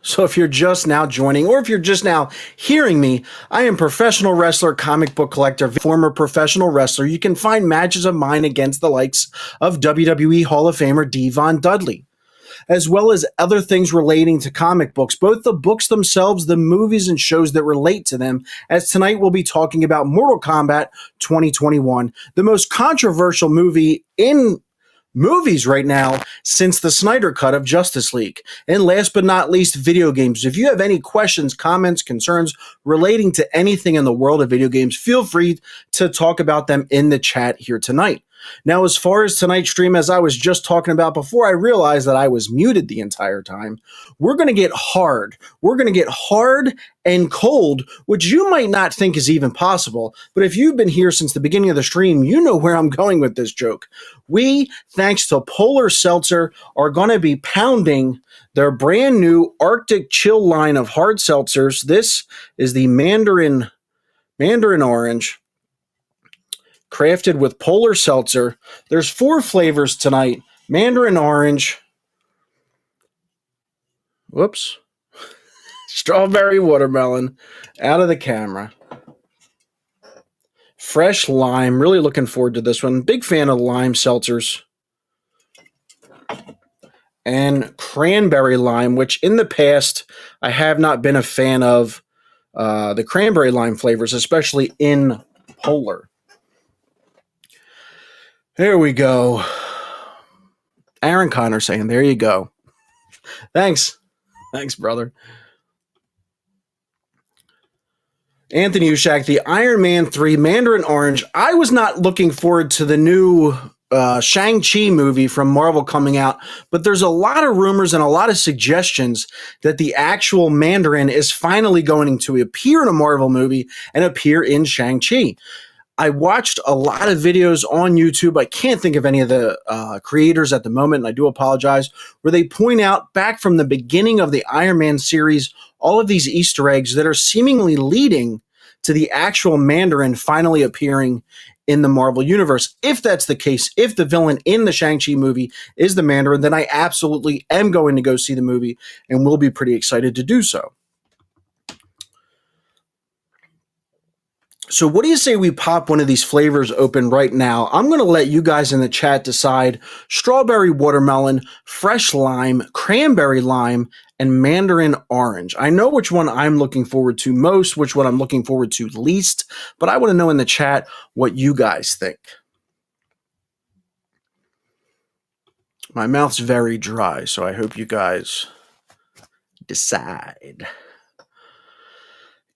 So if you're just now joining, or if you're just now hearing me, I am professional wrestler, comic book collector, former professional wrestler. You can find matches of mine against the likes of WWE Hall of Famer Devon Dudley, as well as other things relating to comic books, both the books themselves, the movies and shows that relate to them, as tonight we'll be talking about Mortal Kombat 2021, the most controversial movie in movies right now since the Snyder Cut of Justice League. And last but not least, video games. If you have any questions, comments, concerns relating to anything in the world of video games, feel free to talk about them in the chat here tonight. Now, as far as tonight's stream, as I was just talking about before, I realized that I was muted the entire time. We're going to get hard. We're going to get hard and cold, which you might not think is even possible. But if you've been here since the beginning of the stream, you know where I'm going with this joke. We, thanks to Polar Seltzer, are going to be pounding their brand new Arctic Chill line of hard seltzers. This is the Mandarin Orange, crafted with Polar Seltzer. There's 4 flavors tonight. Mandarin Orange. Whoops. Strawberry Watermelon. Out of the camera. Fresh Lime. Really looking forward to this one. Big fan of lime seltzers. And Cranberry Lime, which in the past I have not been a fan of the cranberry lime flavors, especially in Polar. There we go. Aaron Connor saying, there you go. Thanks. Thanks, brother. Anthony Ushak, the Iron Man 3 Mandarin Orange. I was not looking forward to the new Shang-Chi movie from Marvel coming out, but there's a lot of rumors and a lot of suggestions that the actual Mandarin is finally going to appear in a Marvel movie and appear in Shang-Chi. I watched a lot of videos on YouTube. I can't think of any of the creators at the moment, and I do apologize, where they point out back from the beginning of the Iron Man series, all of these Easter eggs that are seemingly leading to the actual Mandarin finally appearing in the Marvel Universe. If that's the case, if the villain in the Shang-Chi movie is the Mandarin, then I absolutely am going to go see the movie and will be pretty excited to do so. So what do you say we pop one of these flavors open right now? I'm going to let you guys in the chat decide. Strawberry watermelon, fresh lime, cranberry lime, and Mandarin orange. I know which one I'm looking forward to most, which one I'm looking forward to least, but I want to know in the chat what you guys think. My mouth's very dry, so I hope you guys decide.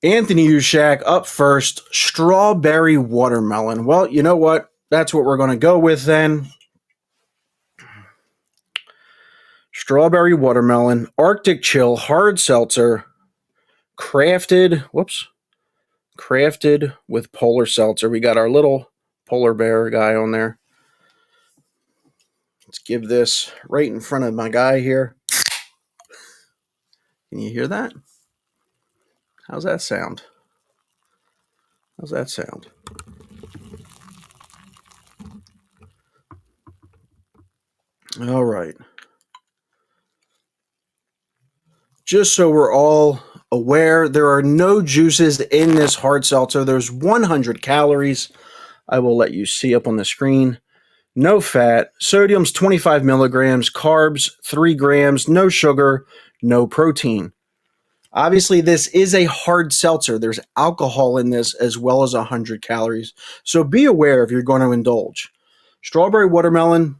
Anthony Ushak up first, strawberry watermelon. Well, you know what? That's what we're going to go with then. Strawberry watermelon, Arctic Chill, hard seltzer, crafted with Polar Seltzer. We got our little polar bear guy on there. Let's give this right in front of my guy here. Can you hear that? How's that sound? How's that sound? All right. Just so we're all aware, there are no juices in this hard seltzer. There's 100 calories. I will let you see up on the screen. No fat. Sodium's 25 milligrams. Carbs, 3 grams. No sugar. No protein. Obviously, this is a hard seltzer. There's alcohol in this as well as 100 calories. So be aware if you're going to indulge. Strawberry watermelon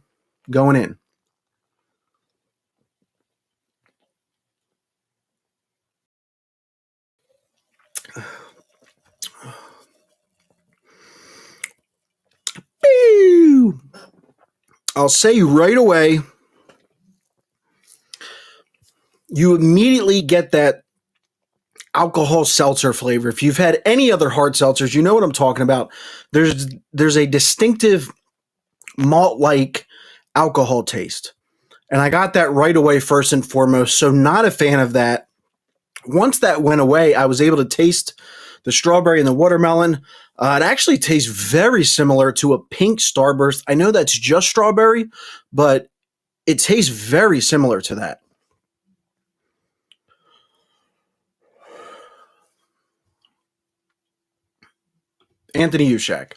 going in. I'll say right away, you immediately get that alcohol seltzer flavor. If you've had any other hard seltzers, you know what I'm talking about. There's a distinctive malt-like alcohol taste. And I got that right away first and foremost, so not a fan of that. Once that went away, I was able to taste the strawberry and the watermelon. It actually tastes very similar to a pink Starburst. I know that's just strawberry, but it tastes very similar to that. Anthony Ushak.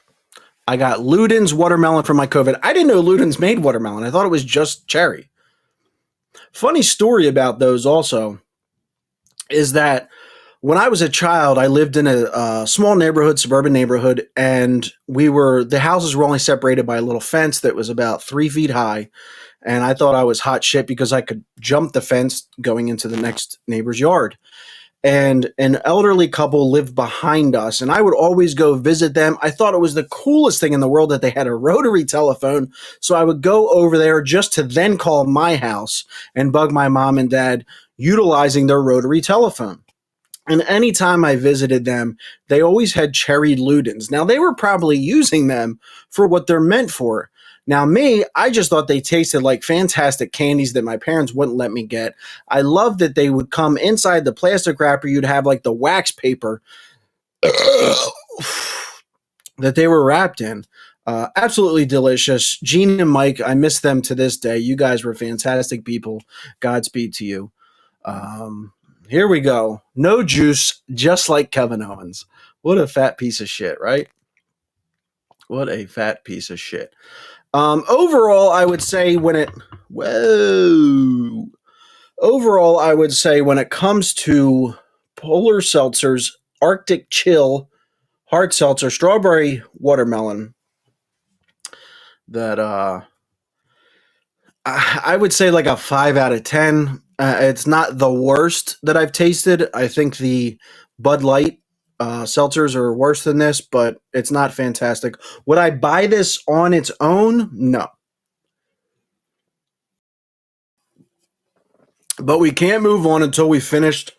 I got Luden's watermelon for my COVID. I didn't know Luden's made watermelon. I thought it was just cherry. Funny story about those also is that when I was a child, I lived in a small neighborhood, suburban neighborhood, and the houses were only separated by a little fence that was about 3 feet high. And I thought I was hot shit because I could jump the fence going into the next neighbor's yard. And an elderly couple lived behind us, and I would always go visit them. I thought it was the coolest thing in the world that they had a rotary telephone. So I would go over there just to then call my house and bug my mom and dad utilizing their rotary telephone. And anytime I visited them, they always had cherry Ludens. Now, they were probably using them for what they're meant for. Now, me, I just thought they tasted like fantastic candies that my parents wouldn't let me get. I loved that they would come inside the plastic wrapper. You'd have like the wax paper that they were wrapped in. Absolutely delicious. Gene and Mike, I miss them to this day. You guys were fantastic people. Godspeed to you. Here we go. No juice, just like Kevin Owens. What a fat piece of shit, right? What a fat piece of shit. Overall, I would say Overall, I would say when it comes to Polar Seltzer's Arctic Chill Hard Seltzer Strawberry Watermelon, that I would say like a 5 out of 10. It's not the worst that I've tasted. I think the Bud Light seltzers are worse than this, but it's not fantastic. Would I buy this on its own? No. But we can't move on until we finished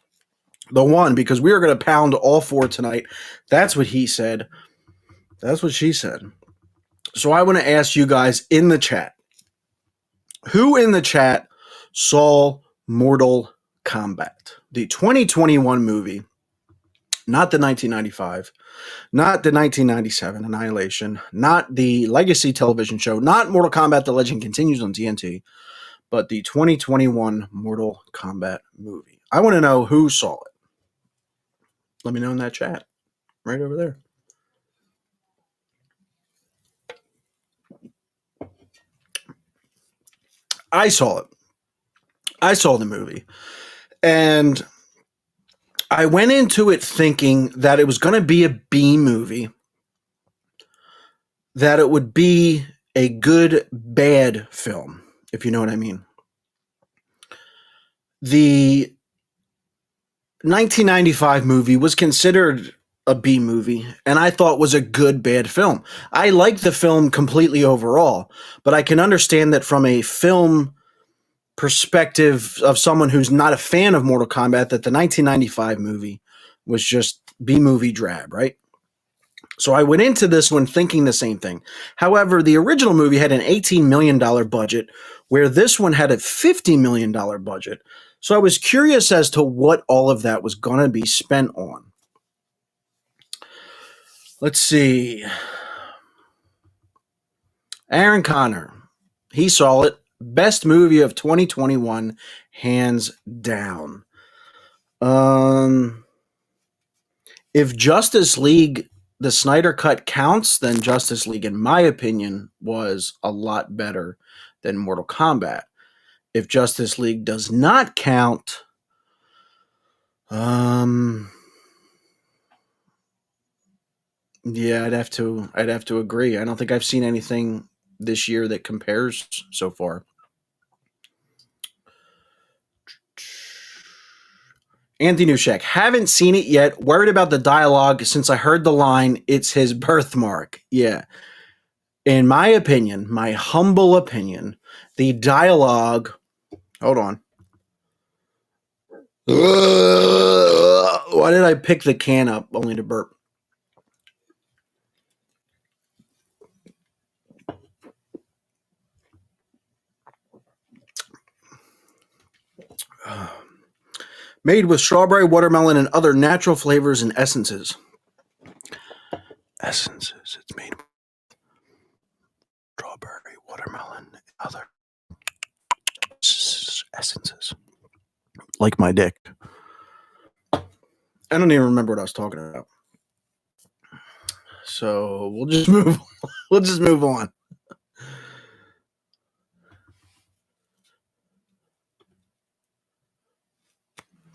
the one, because we are going to pound all 4 tonight. That's what he said. That's what she said. So I want to ask you guys in the chat, who in the chat saw Mortal Kombat, the 2021 movie, not the 1995, not the 1997 Annihilation, not the Legacy television show, not Mortal Kombat: The Legend Continues on TNT, but the 2021 Mortal Kombat movie. I want to know who saw it. Let me know in that chat right over there. I saw it. I saw the movie. And I went into it thinking that it was going to be a B movie, that it would be a good, bad film, if you know what I mean. The 1995 movie was considered a B movie, and I thought was a good, bad film. I liked the film completely overall, but I can understand that from a film perspective of someone who's not a fan of Mortal Kombat, that the 1995 movie was just B-movie drab, right? So I went into this one thinking the same thing. However, the original movie had an $18 million budget, where this one had a $50 million budget. So I was curious as to what all of that was going to be spent on. Let's see. Aaron Connor, he saw it. Best movie of 2021, hands down. If Justice League, the Snyder Cut counts, then Justice League, in my opinion, was a lot better than Mortal Kombat. If Justice League does not count, yeah, I'd have to agree. I don't think I've seen anything this year that compares so far. Anthony Nushek, haven't seen it yet. Worried about the dialogue since I heard the line, "It's his birthmark." Yeah. In my opinion, my humble opinion, the dialogue. Hold on. Why did I pick the can up only to burp? Made with strawberry, watermelon, and other natural flavors and essences. Essences. It's made with strawberry, watermelon, and other essences. Like my dick. I don't even remember what I was talking about. So we'll just move. We'll just move on.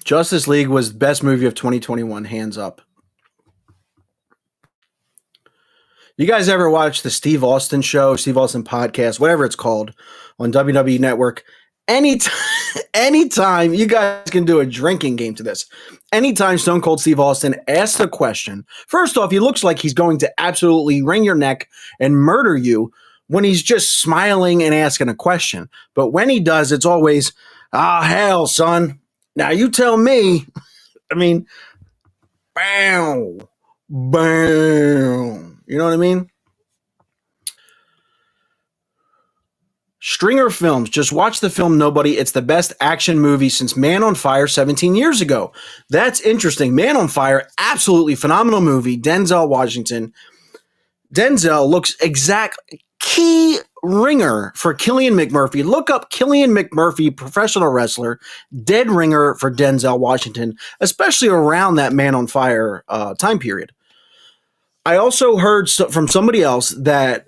Justice League was the best movie of 2021, hands up. You guys ever watch the Steve Austin show, Steve Austin podcast, whatever it's called, on WWE Network? Anytime you guys can do a drinking game to this. Anytime Stone Cold Steve Austin asks a question, first off, he looks like he's going to absolutely wring your neck and murder you when he's just smiling and asking a question. But when he does, it's always, hell, son. Now you tell me. I mean, bam, bam. You know what I mean? Stringer Films. Just watch the film Nobody. It's the best action movie since Man on Fire 17 years ago. That's interesting. Man on Fire, absolutely phenomenal movie. Denzel Washington. Denzel looks exact key ringer for Killian McMurphy. Look up Killian McMurphy, professional wrestler, dead ringer for Denzel Washington, especially around that Man on Fire time period. I also heard from somebody else that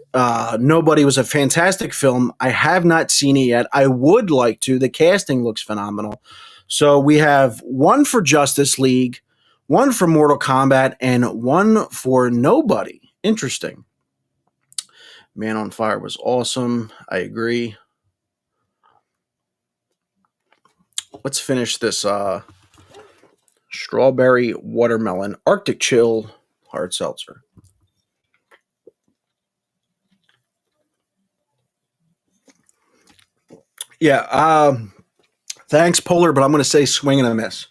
Nobody was a fantastic film. I have not seen it yet. I would like to. The casting looks phenomenal. So we have one for Justice League, one for Mortal Kombat, and one for Nobody. Interesting. Man on Fire was awesome. I agree. Let's finish this strawberry watermelon Arctic Chill hard seltzer. Yeah, thanks, Polar, but I'm going to say swing and a miss.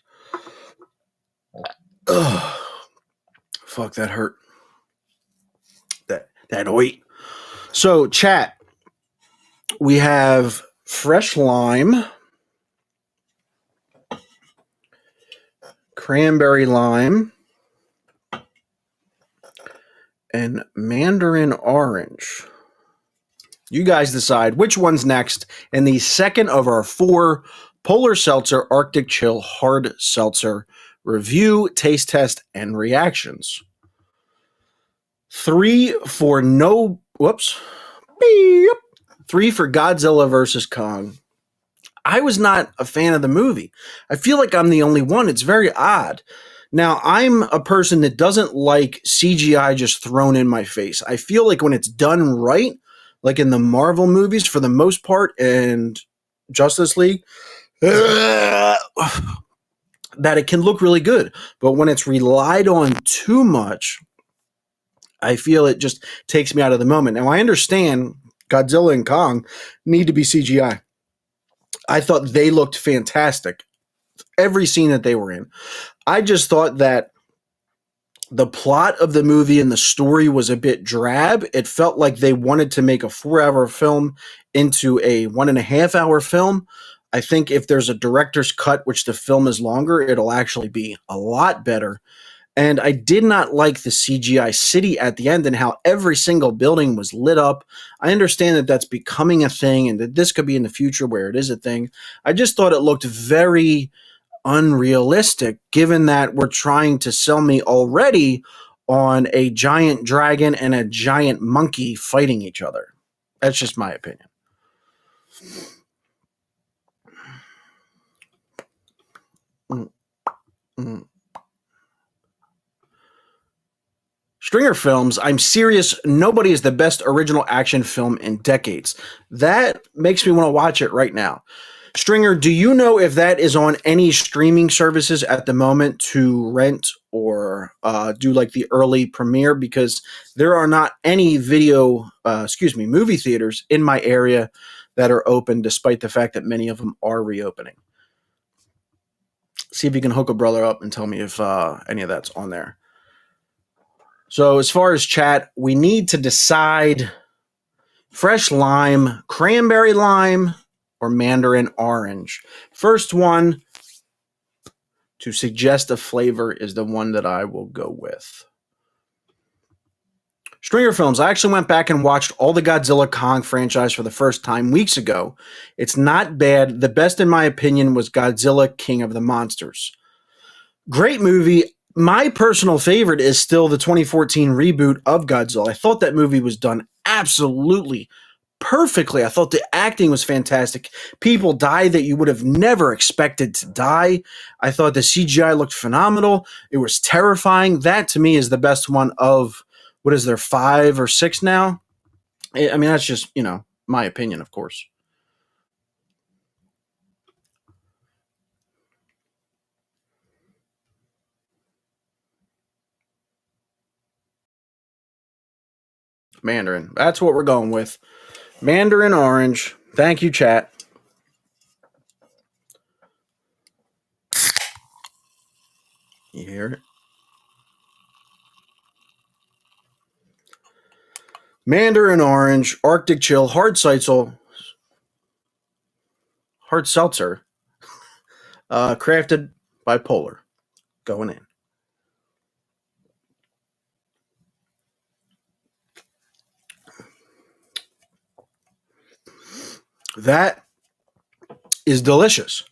Ugh. Fuck, that hurt. That oit. So, chat, we have fresh lime, cranberry lime, and mandarin orange. You guys decide which one's next in the second of our 4 Polar Seltzer Arctic Chill Hard Seltzer review, taste test, and reactions. 3 for Beep. 3 for Godzilla vs. Kong. I was not a fan of the movie. I feel like I'm the only one. It's very odd. Now, I'm a person that doesn't like CGI just thrown in my face. I feel like when it's done right, like in the Marvel movies for the most part and Justice League, that it can look really good. But when it's relied on too much, I feel it just takes me out of the moment. Now, I understand Godzilla and Kong need to be CGI. I thought they looked fantastic. Every scene that they were in. I just thought that the plot of the movie and the story was a bit drab. It felt like they wanted to make a 4-hour film into a 1.5-hour film. I think if there's a director's cut, which the film is longer, it'll actually be a lot better. And I did not like the CGI city at the end and how every single building was lit up. I understand that that's becoming a thing and that this could be in the future where it is a thing. I just thought it looked very unrealistic, given that we're trying to sell me already on a giant dragon and a giant monkey fighting each other. That's just my opinion. Stringer Films, I'm serious. Nobody is the best original action film in decades. That makes me want to watch it right now. Stringer, do you know if that is on any streaming services at the moment to rent or do like the early premiere? Because there are not any movie theaters in my area that are open, despite the fact that many of them are reopening. See if you can hook a brother up and tell me if any of that's on there. So as far as chat, we need to decide fresh lime, cranberry lime, or mandarin orange. First one to suggest a flavor is the one that I will go with. Stringer Films, I actually went back and watched all the Godzilla Kong franchise for the first time weeks ago. It's not bad. The best, in my opinion, was Godzilla King of the Monsters. Great movie. My personal favorite is still the 2014 reboot of Godzilla. I thought that movie was done absolutely perfectly. I thought the acting was fantastic. People died that you would have never expected to die. I thought the CGI looked phenomenal. It was terrifying. That to me is the best one of, what is there, 5 or 6 now? I mean, that's just, my opinion, of course. Mandarin. That's what we're going with. Mandarin orange. Thank you, chat. You hear it? Mandarin orange, Arctic chill, hard seltzer, crafted by Polar. Going in. That is delicious.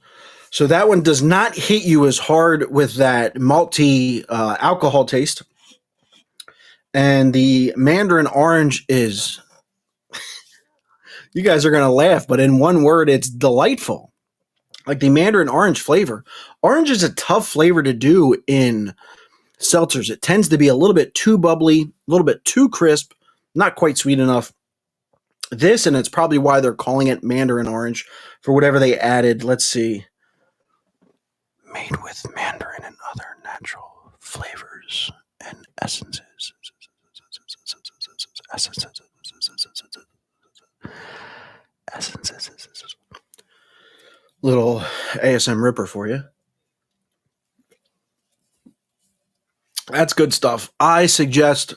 So that one does not hit you as hard with that malty alcohol taste. And the Mandarin orange is, you guys are going to laugh, but in one word, it's delightful. Like the Mandarin orange flavor. Orange is a tough flavor to do in seltzers. It tends to be a little bit too bubbly, a little bit too crisp, not quite sweet enough. This, and it's probably why they're calling it Mandarin orange for whatever they added. Let's see. Made with mandarin and other natural flavors and essences. Little ASM Ripper for you. That's good stuff. I suggest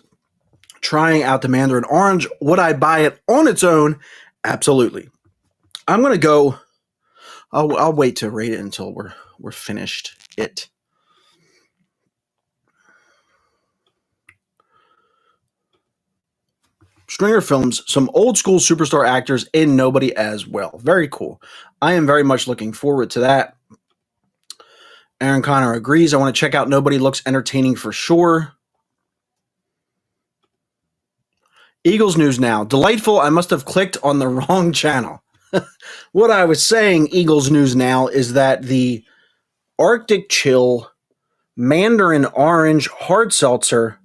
trying out the Mandarin orange. Would I buy it on its own? Absolutely. I'm going to go. I'll wait to rate it until we're finished it. Stringer Films, some old school superstar actors in Nobody as well. Very cool. I am very much looking forward to that. Aaron Connor agrees. I want to check out Nobody. Looks entertaining for sure. Eagles News Now. Delightful. I must have clicked on the wrong channel. What I was saying, Eagles News Now, is that the Arctic Chill Mandarin Orange Hard Seltzer,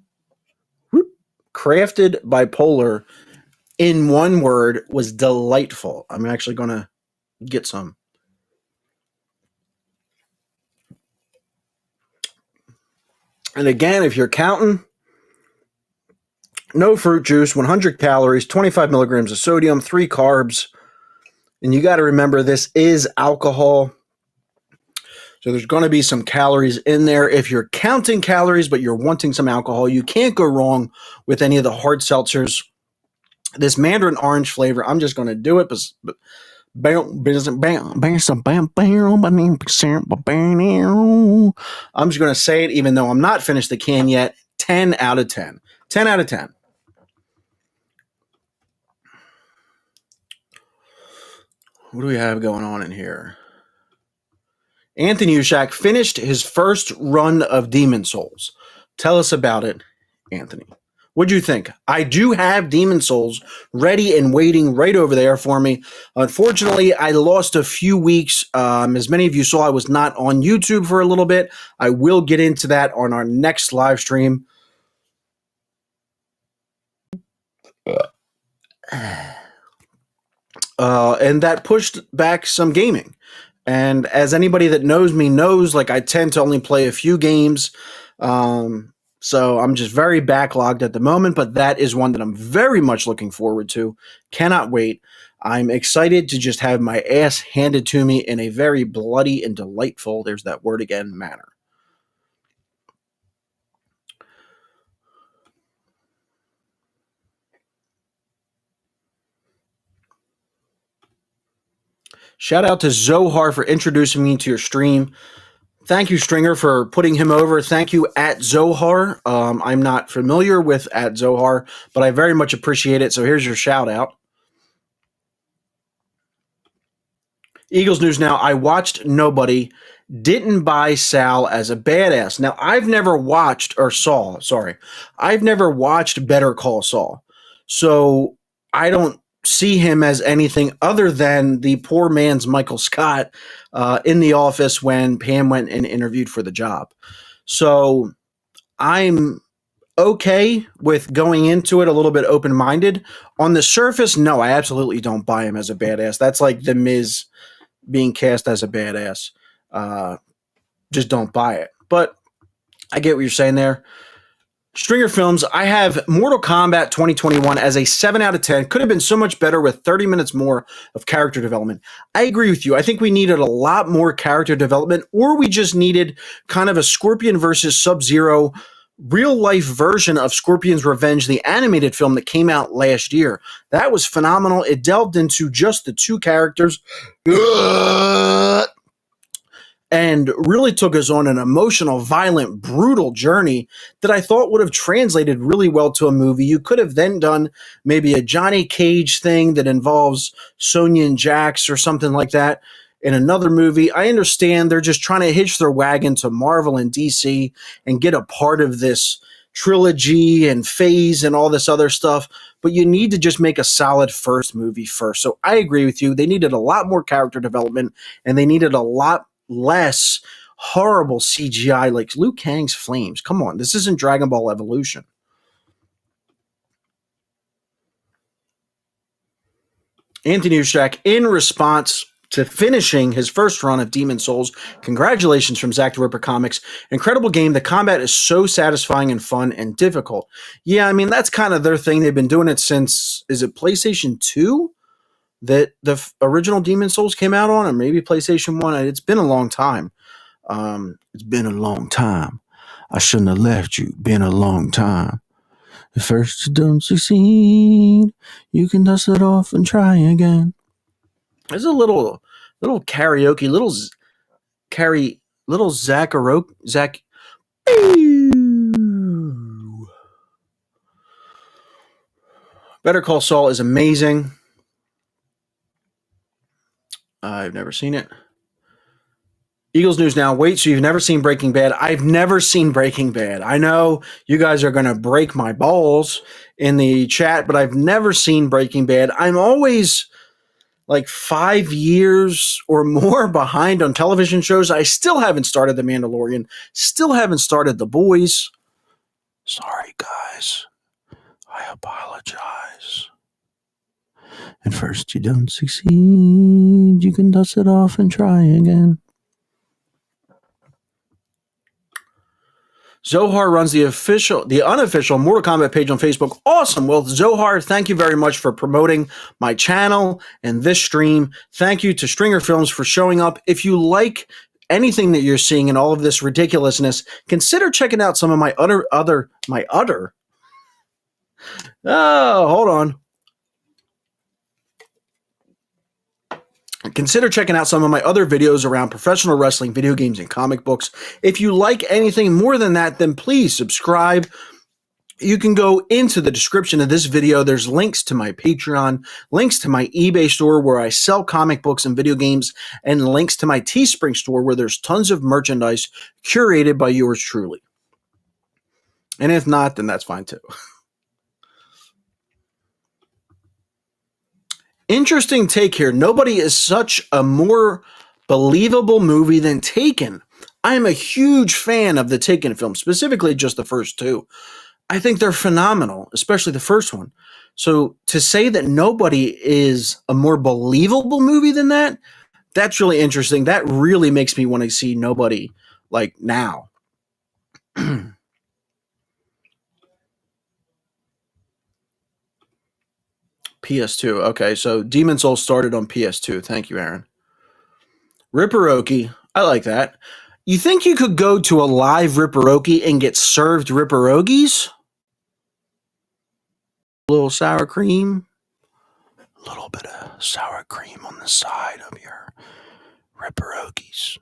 crafted by Polar, in one word, was delightful. I'm actually going to get some. And again, if you're counting, no fruit juice, 100 calories, 25 milligrams of sodium, 3 carbs. And you got to remember, this is alcohol. So there's going to be some calories in there. If you're counting calories, but you're wanting some alcohol, you can't go wrong with any of the hard seltzers. This Mandarin orange flavor, I'm just going to do it. I'm just going to say it, even though I'm not finished the can yet. 10 out of 10. 10 out of 10. What do we have going on in here? Anthony Ushak finished his first run of Demon Souls. Tell us about it, Anthony. What'd you think? I do have Demon Souls ready and waiting right over there for me. Unfortunately, I lost a few weeks. As many of you saw, I was not on YouTube for a little bit. I will get into that on our next live stream. And that pushed back some gaming. And as anybody that knows me knows, like, I tend to only play a few games. So I'm just very backlogged at the moment, but that is one that I'm very much looking forward to. Cannot wait. I'm excited to just have my ass handed to me in a very bloody and delightful, there's that word again, manner. Shout out to Zohar for introducing me to your stream. Thank you, Stringer, for putting him over. Thank you, at Zohar. I'm not familiar with at Zohar, but I very much appreciate it. So here's your shout out. Eagles News Now. I watched Nobody, didn't buy Sal as a badass. Now, I've never watched I've never watched Better Call Saul. So I don't see him as anything other than the poor man's Michael Scott in The Office when Pam went and interviewed for the job. So I'm okay with going into it a little bit open minded. On the surface, no, I absolutely don't buy him as a badass. That's like The Miz being cast as a badass. Just don't buy it. But I get what you're saying there. Stringer Films, I have Mortal Kombat 2021 as a 7 out of 10. Could have been so much better with 30 minutes more of character development. I agree with you. I think we needed a lot more character development, or we just needed kind of a Scorpion versus Sub-Zero real life version of Scorpion's Revenge, the animated film that came out last year. That was phenomenal. It delved into just the two characters and really took us on an emotional, violent, brutal journey that I thought would have translated really well to a movie. You could have then done maybe a Johnny Cage thing that involves Sonya and Jax or something like that in another movie. I understand they're just trying to hitch their wagon to Marvel and DC and get a part of this trilogy and phase and all this other stuff, but you need to just make a solid first movie first. So I agree with you. They needed a lot more character development, and they needed a lot less horrible CGI like Liu Kang's flames. Come on, this isn't Dragon Ball Evolution. Anthony Ushak, in response to finishing his first run of Demon Souls, congratulations from Zach the Ripper Comics. Incredible game. The combat is so satisfying and fun and difficult. Yeah, I mean, that's kind of their thing. They've been doing it since, is it PlayStation 2? That the original Demon Souls came out on, or maybe PlayStation 1. It's been a long time. It's been a long time. I shouldn't have left you. Been a long time. At first you don't succeed, you can dust it off and try again. There's a little karaoke, little Zach. Better Call Saul is amazing. I've never seen it. Eagles News Now. Wait, so you've never seen Breaking Bad? I've never seen Breaking Bad. I know you guys are going to break my balls in the chat, but I've never seen Breaking Bad. I'm always like 5 years or more behind on television shows. I still haven't started The Mandalorian. Still haven't started The Boys. Sorry, guys. I apologize. At first you don't succeed, you can dust it off and try again. Zohar runs the unofficial Mortal Kombat page on Facebook. Awesome. Well, Zohar, thank you very much for promoting my channel and this stream. Thank you to Stringer Films for showing up. If you like anything that you're seeing in all of this ridiculousness, consider checking out some of my other. Oh, hold on. Consider checking out some of my other videos around professional wrestling, video games, and comic books. If you like anything more than that, then please subscribe. You can go into the description of this video. There's links to my Patreon, links to my eBay store where I sell comic books and video games, and links to my Teespring store where there's tons of merchandise curated by yours truly. And if not, then that's fine too. Interesting take here. Nobody is such a more believable movie than Taken. I am a huge fan of the Taken film, specifically just the first two. I think they're phenomenal, especially the first one. So to say that nobody is a more believable movie than that, that's really interesting. That really makes me want to see Nobody like now. PS2. Okay, so Demon Souls started on PS2. Thank you, Aaron. Ripperoki. I like that. You think you could go to a live Ripperoki and get served Ripperogies? A little sour cream. A little bit of sour cream on the side of your Ripperogies.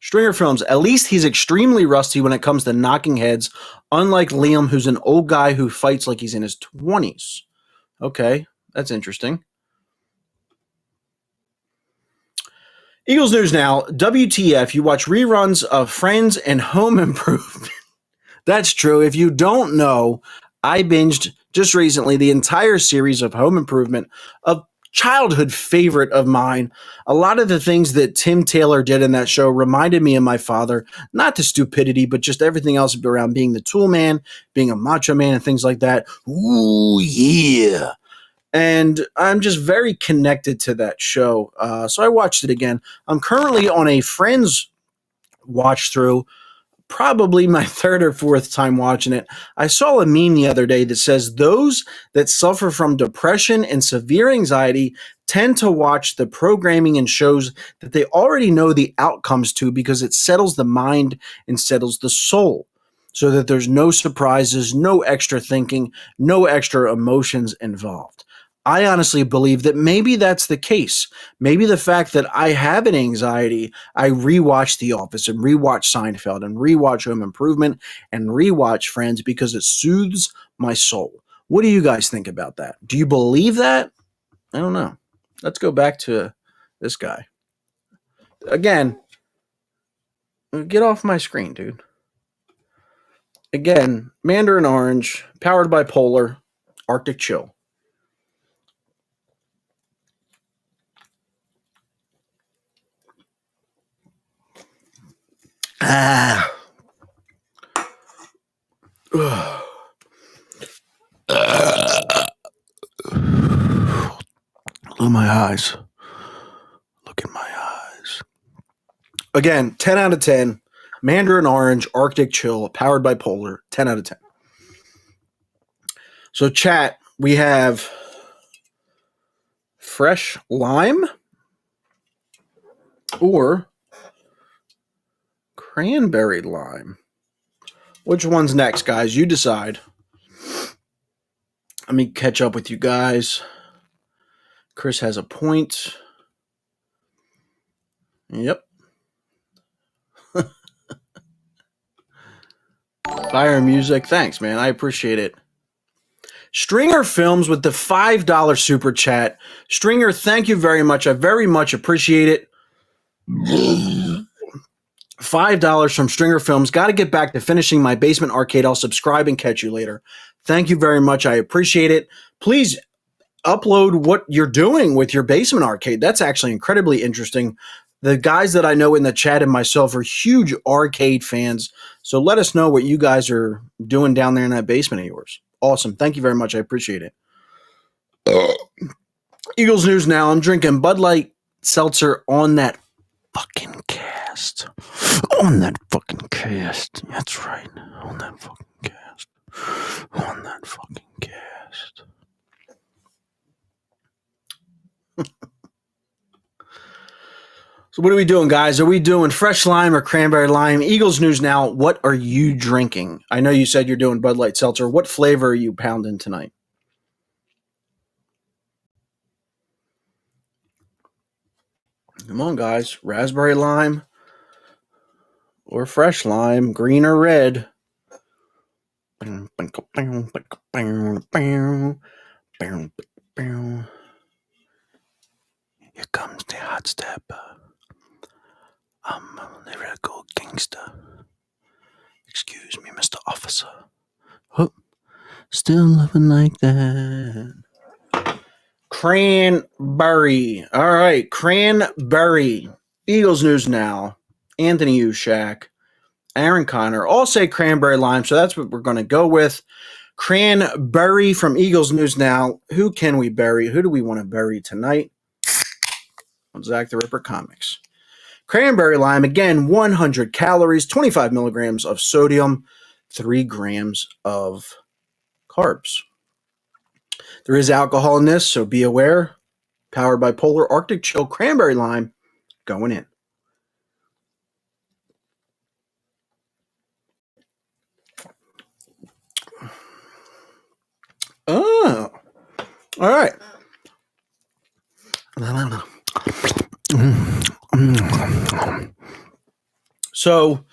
Stringer Films, at least he's extremely rusty when it comes to knocking heads, unlike Liam, who's an old guy who fights like he's in his 20s. Okay, that's interesting. Eagles News Now, WTF, you watch reruns of Friends and Home Improvement. That's true. If you don't know, I binged just recently the entire series of Home Improvement, a childhood favorite of mine. A lot of the things that Tim Taylor did in that show reminded me of my father, not the stupidity, but just everything else around being the tool man, being a macho man, and things like that. Ooh, yeah. And I'm just very connected to that show. So I watched it again. I'm currently on a Friends watch through, probably my third or fourth time watching it. I saw a meme the other day that says those that suffer from depression and severe anxiety tend to watch the programming and shows that they already know the outcomes to because it settles the mind and settles the soul so that there's no surprises, no extra thinking, no extra emotions involved. I honestly believe that maybe that's the case. Maybe the fact that I have an anxiety, I rewatch The Office and rewatch Seinfeld and rewatch Home Improvement and rewatch Friends because it soothes my soul. What do you guys think about that? Do you believe that? I don't know. Let's go back to this guy. Again, get off my screen, dude. Again, Mandarin Orange, powered by Polar, Arctic Chill. Ah. Look at my eyes. Look at my eyes. Again, 10 out of 10. Mandarin Orange, Arctic Chill, powered by Polar, 10 out of 10. So, chat, we have fresh lime or cranberry lime. Which one's next, guys? You decide. Let me catch up with you guys. Chris has a point. Yep. Fire music. Thanks, man. I appreciate it. Stringer Films with the $5 super chat. Stringer, thank you very much. I very much appreciate it. $5 from Stringer Films. Got to get back to finishing my basement arcade. I'll subscribe and catch you later. Thank you very much. I appreciate it. Please upload what you're doing with your basement arcade. That's actually incredibly interesting. The guys that I know in the chat and myself are huge arcade fans. So let us know what you guys are doing down there in that basement of yours. Awesome. Thank you very much. I appreciate it. Eagles News Now. I'm drinking Bud Light Seltzer on that fucking cast. On that fucking cast. That's right. On that fucking cast. On that fucking cast. So what are we doing, guys? Are we doing fresh lime or cranberry lime? Eagles News Now, what are you drinking? I know you said you're doing Bud Light Seltzer. What flavor are you pounding tonight? Come on, guys. Raspberry lime or fresh lime, green or red. Here comes the hot step. I'm a lyrical gangster. Excuse me, Mr. Officer. Oh, still loving like that. Cranberry. All right, cranberry. Eagles News Now. Anthony Ushak. Aaron Connor. All say cranberry lime, so that's what we're going to go with. Cranberry from Eagles News Now. Who can we bury? Who do we want to bury tonight? On Zach the Ripper Comics. Cranberry lime, again, 100 calories, 25 milligrams of sodium, 3 grams of carbs. There is alcohol in this, so be aware. Powered by Polar Arctic Chill Cranberry Lime going in. Oh, all right. So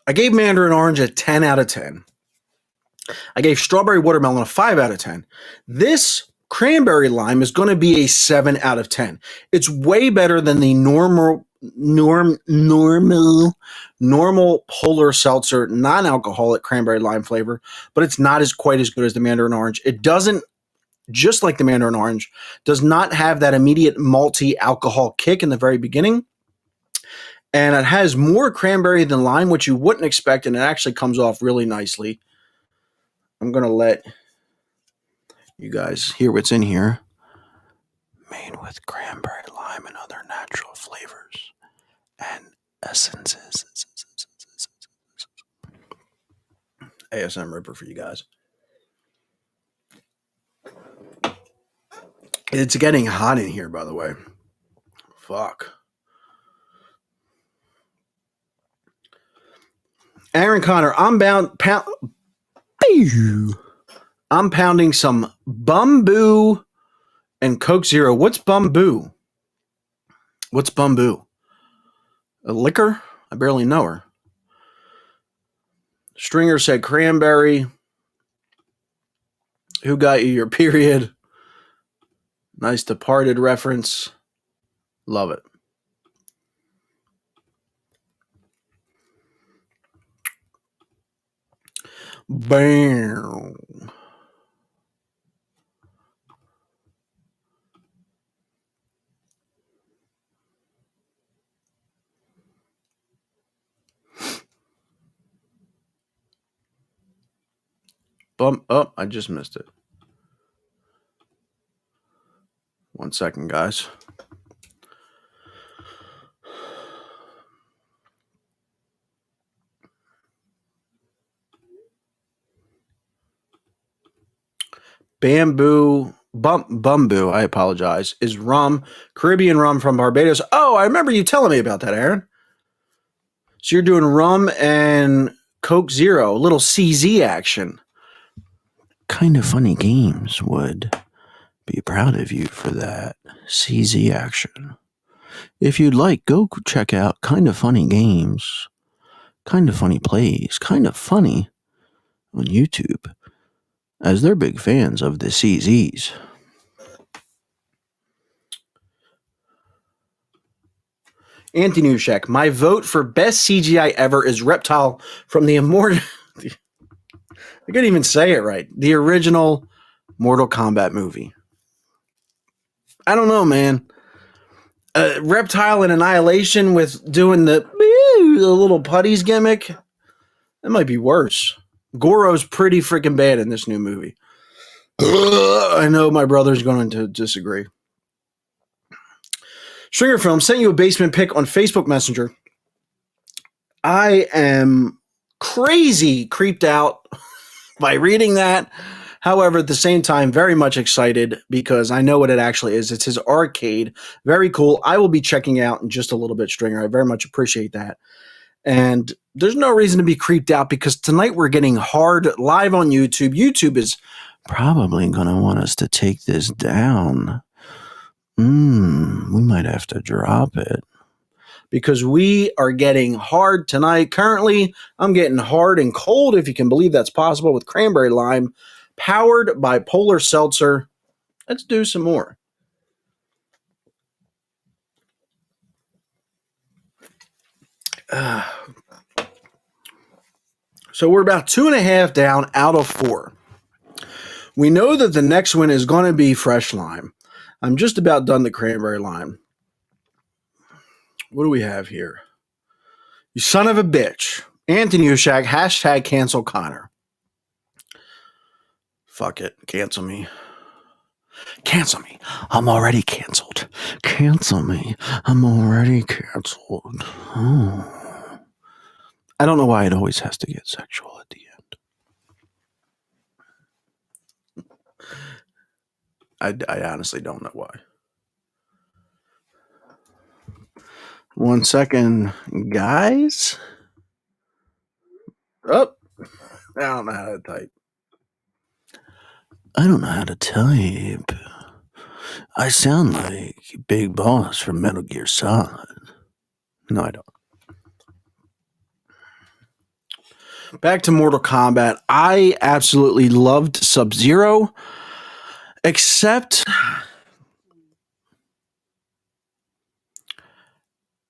I gave mandarin orange a 10 out of 10. I gave strawberry watermelon a 5 out of 10. This cranberry lime is going to be a 7 out of 10. It's way better than the normal Polar Seltzer non-alcoholic cranberry lime flavor, but it's not quite as good as the mandarin orange. It doesn't, just like the mandarin orange, does not have that immediate malty alcohol kick in the very beginning. And it has more cranberry than lime, which you wouldn't expect, and it actually comes off really nicely. I'm going to let you guys hear what's in here. Made with cranberry, lime, and other natural flavors and essences. ASM Ripper for you guys. It's getting hot in here, by the way. Fuck. Aaron Connor, I'm pounding some Bumbu and Coke Zero. What's Bumbu? What's Bumbu? A liquor? I barely know her. Stringer said cranberry. Who got you your period? Nice Departed reference. Love it. Bam. Oh, I just missed it. 1 second, guys. Bumbu, I apologize, is rum, Caribbean rum from Barbados. Oh, I remember you telling me about that, Aaron. So you're doing rum and Coke Zero, a little CZ action. Kind of Funny Games would be proud of you for that CZ action. If you'd like, go check out Kind of Funny Games, Kind of Funny Plays, Kind of Funny on YouTube, as they're big fans of the CZs. Anthony Ushek, my vote for best CGI ever is Reptile from the Immortal... I couldn't even say it right. The original Mortal Kombat movie. I don't know, man. Reptile and Annihilation with doing the little putties gimmick. That might be worse. Goro's pretty freaking bad in this new movie. I know my brother's going to disagree. Stringer Film sent you a basement pic on Facebook Messenger. I am crazy creeped out by reading that. However, at the same time, very much excited because I know what it actually is. It's his arcade. Very cool. I will be checking out in just a little bit, Stringer. I very much appreciate that. And there's no reason to be creeped out because tonight we're getting hard live on YouTube. YouTube is probably going to want us to take this down. We might have to drop it because we are getting hard tonight. Currently, I'm getting hard and cold, if you can believe that's possible, with cranberry lime, powered by Polar Seltzer. Let's do some more. So we're about 2.5 down out of 4. We know that the next one is going to be fresh lime. I'm just about done the cranberry lime. What do we have here? You son of a bitch. Anthony Ushak, hashtag cancel Connor. Fuck it. Cancel me. Cancel me. I'm already canceled. Cancel me. I'm already canceled. Oh. I don't know why it always has to get sexual at the end. I honestly don't know why. 1 second, guys. Oh, I don't know how to type. I don't know how to type. I sound like Big Boss from Metal Gear Solid. No, I don't. Back to Mortal Kombat. I absolutely loved Sub-Zero, except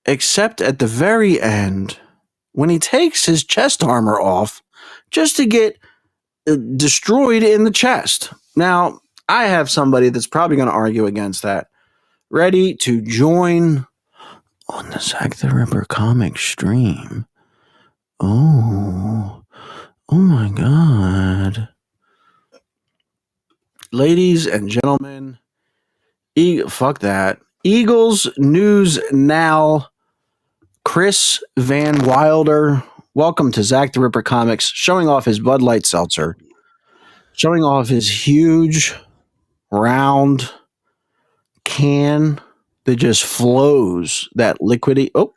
at the very end when he takes his chest armor off just to get destroyed in the chest. Now, I have somebody that's probably going to argue against that. Ready to join on the Zack the Ripper comic stream. Oh my God. Ladies and gentlemen, fuck that. Eagles News Now. Chris Van Wilder, welcome to Zack the Ripper Comics, showing off his Bud Light Seltzer, showing off his huge, round can that just flows that liquidity out.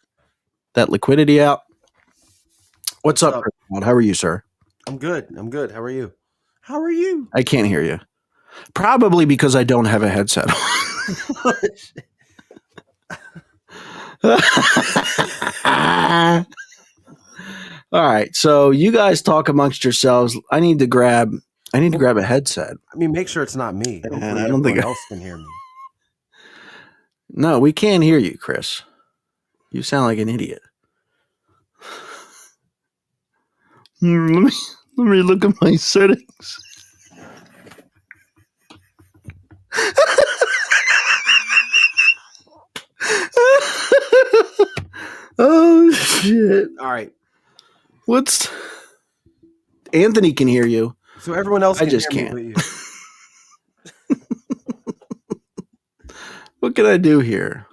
What's up, Chris? How are you, sir? I'm good. How are you? How are you? I can't hear you. Probably because I don't have a headset on. All right, so you guys talk amongst yourselves. I need to grab a headset. I mean, make sure it's not me. And I don't think else can hear me. No, we can't hear you, Chris. You sound like an idiot. Let me look at my settings. Oh shit! All right. What's Anthony can hear you. So everyone else I just can't. Me but you. What can I do here?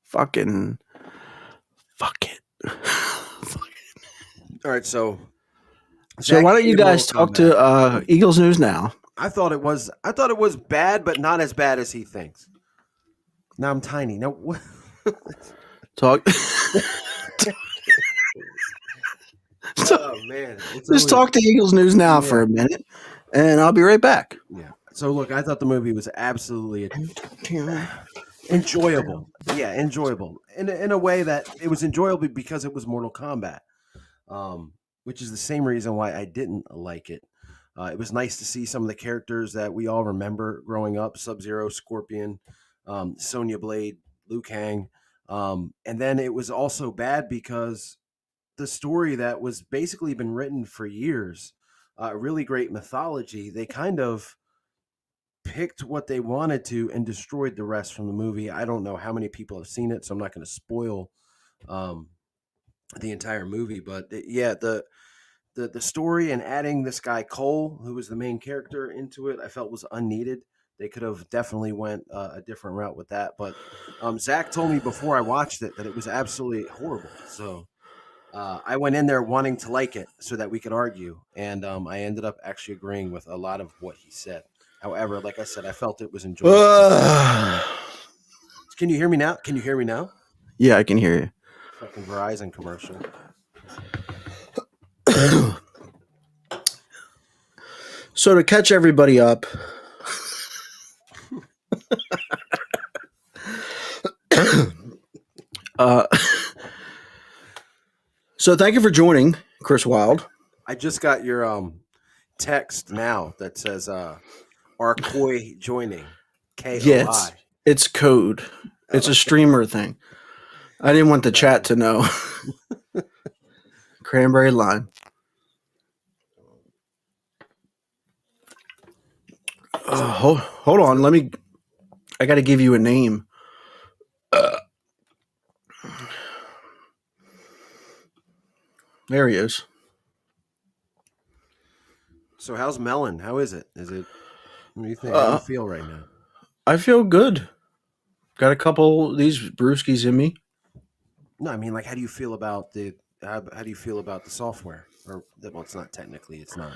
Fuck it. All right, so why don't you guys talk to Eagles News Now? I thought it was bad, but not as bad as he thinks. Now I'm tiny. Now what? Talk. Oh man! Just talk to Eagles News Now for a minute, and I'll be right back. Yeah. So look, I thought the movie was absolutely enjoyable. Yeah, enjoyable in a way that it was enjoyable because it was Mortal Kombat, which is the same reason why I didn't like it. It was nice to see some of the characters that we all remember growing up: Sub-Zero, Scorpion, Sonya Blade, Liu Kang, and then it was also bad because the story that was basically been written for years, really great mythology, they kind of picked what they wanted to and destroyed the rest from the movie. I don't know how many people have seen it, so I'm not going to spoil the entire movie, but the story and adding this guy Cole, who was the main character, into it, I felt was unneeded. They could have definitely went a different route with that, but Zach told me before I watched it that it was absolutely horrible. So I went in there wanting to like it so that we could argue, and I ended up actually agreeing with a lot of what he said. However, like I said, I felt it was enjoyable. Can you hear me now? Yeah, I can hear you. Fucking Verizon commercial. So to catch everybody up, so thank you for joining, Chris Wild. I just got your text now that says Arkoi joining. KOI. Yeah, it's code. It's a streamer thing. I didn't want the chat to know. Cranberry lime. Hold on. I got to give you a name. There he is. So how's Melon? How is it? What do you think? How do you feel right now? I feel good. Got a couple of these brewskis in me. No, I mean, like, how do you feel about the software? Or, well, it's not technically. It's not.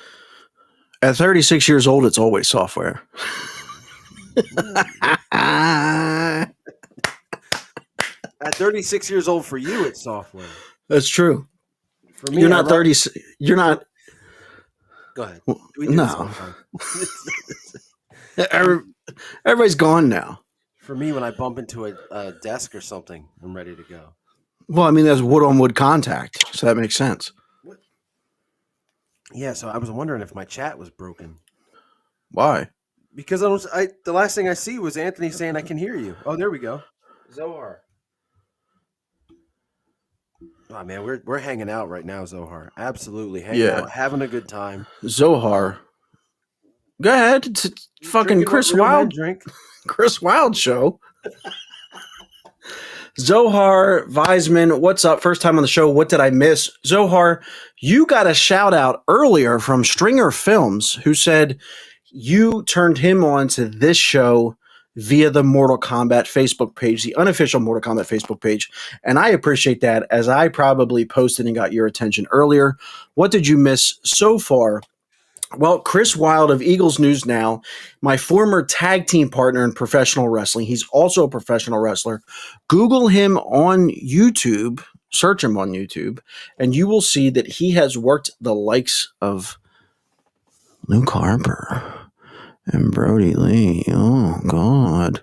At 36 years old, it's always software. At 36 years old for you, it's software. That's true. For me, you're not 30. You're not. Go ahead. No. Everybody's gone now. For me, when I bump into a desk or something, I'm ready to go. Well, I mean, that's wood on wood contact, so that makes sense. What? Yeah, so I was wondering if my chat was broken Why? because I was. The last thing I see was Anthony saying I can hear you. Oh, there we go. Zohar. Oh man, we're hanging out right now, Zohar. Absolutely hanging Yeah. out, having a good time. Zohar. Go ahead. It's fucking Drinking what Chris real men Wild. drink. Chris Wild show. Zohar Weisman, what's up? First time on the show. What did I miss? Zohar, you got a shout out earlier from Stringer Films, who said you turned him on to this show via the Mortal Kombat Facebook page, the unofficial Mortal Kombat Facebook page. And I appreciate that, as I probably posted and got your attention earlier. What did you miss so far? Well, Chris Wilde of Eagles News Now, my former tag team partner in professional wrestling. He's also a professional wrestler. Google him on YouTube, search him on YouTube, and you will see that he has worked the likes of Luke Harper and Brody Lee. Oh, God.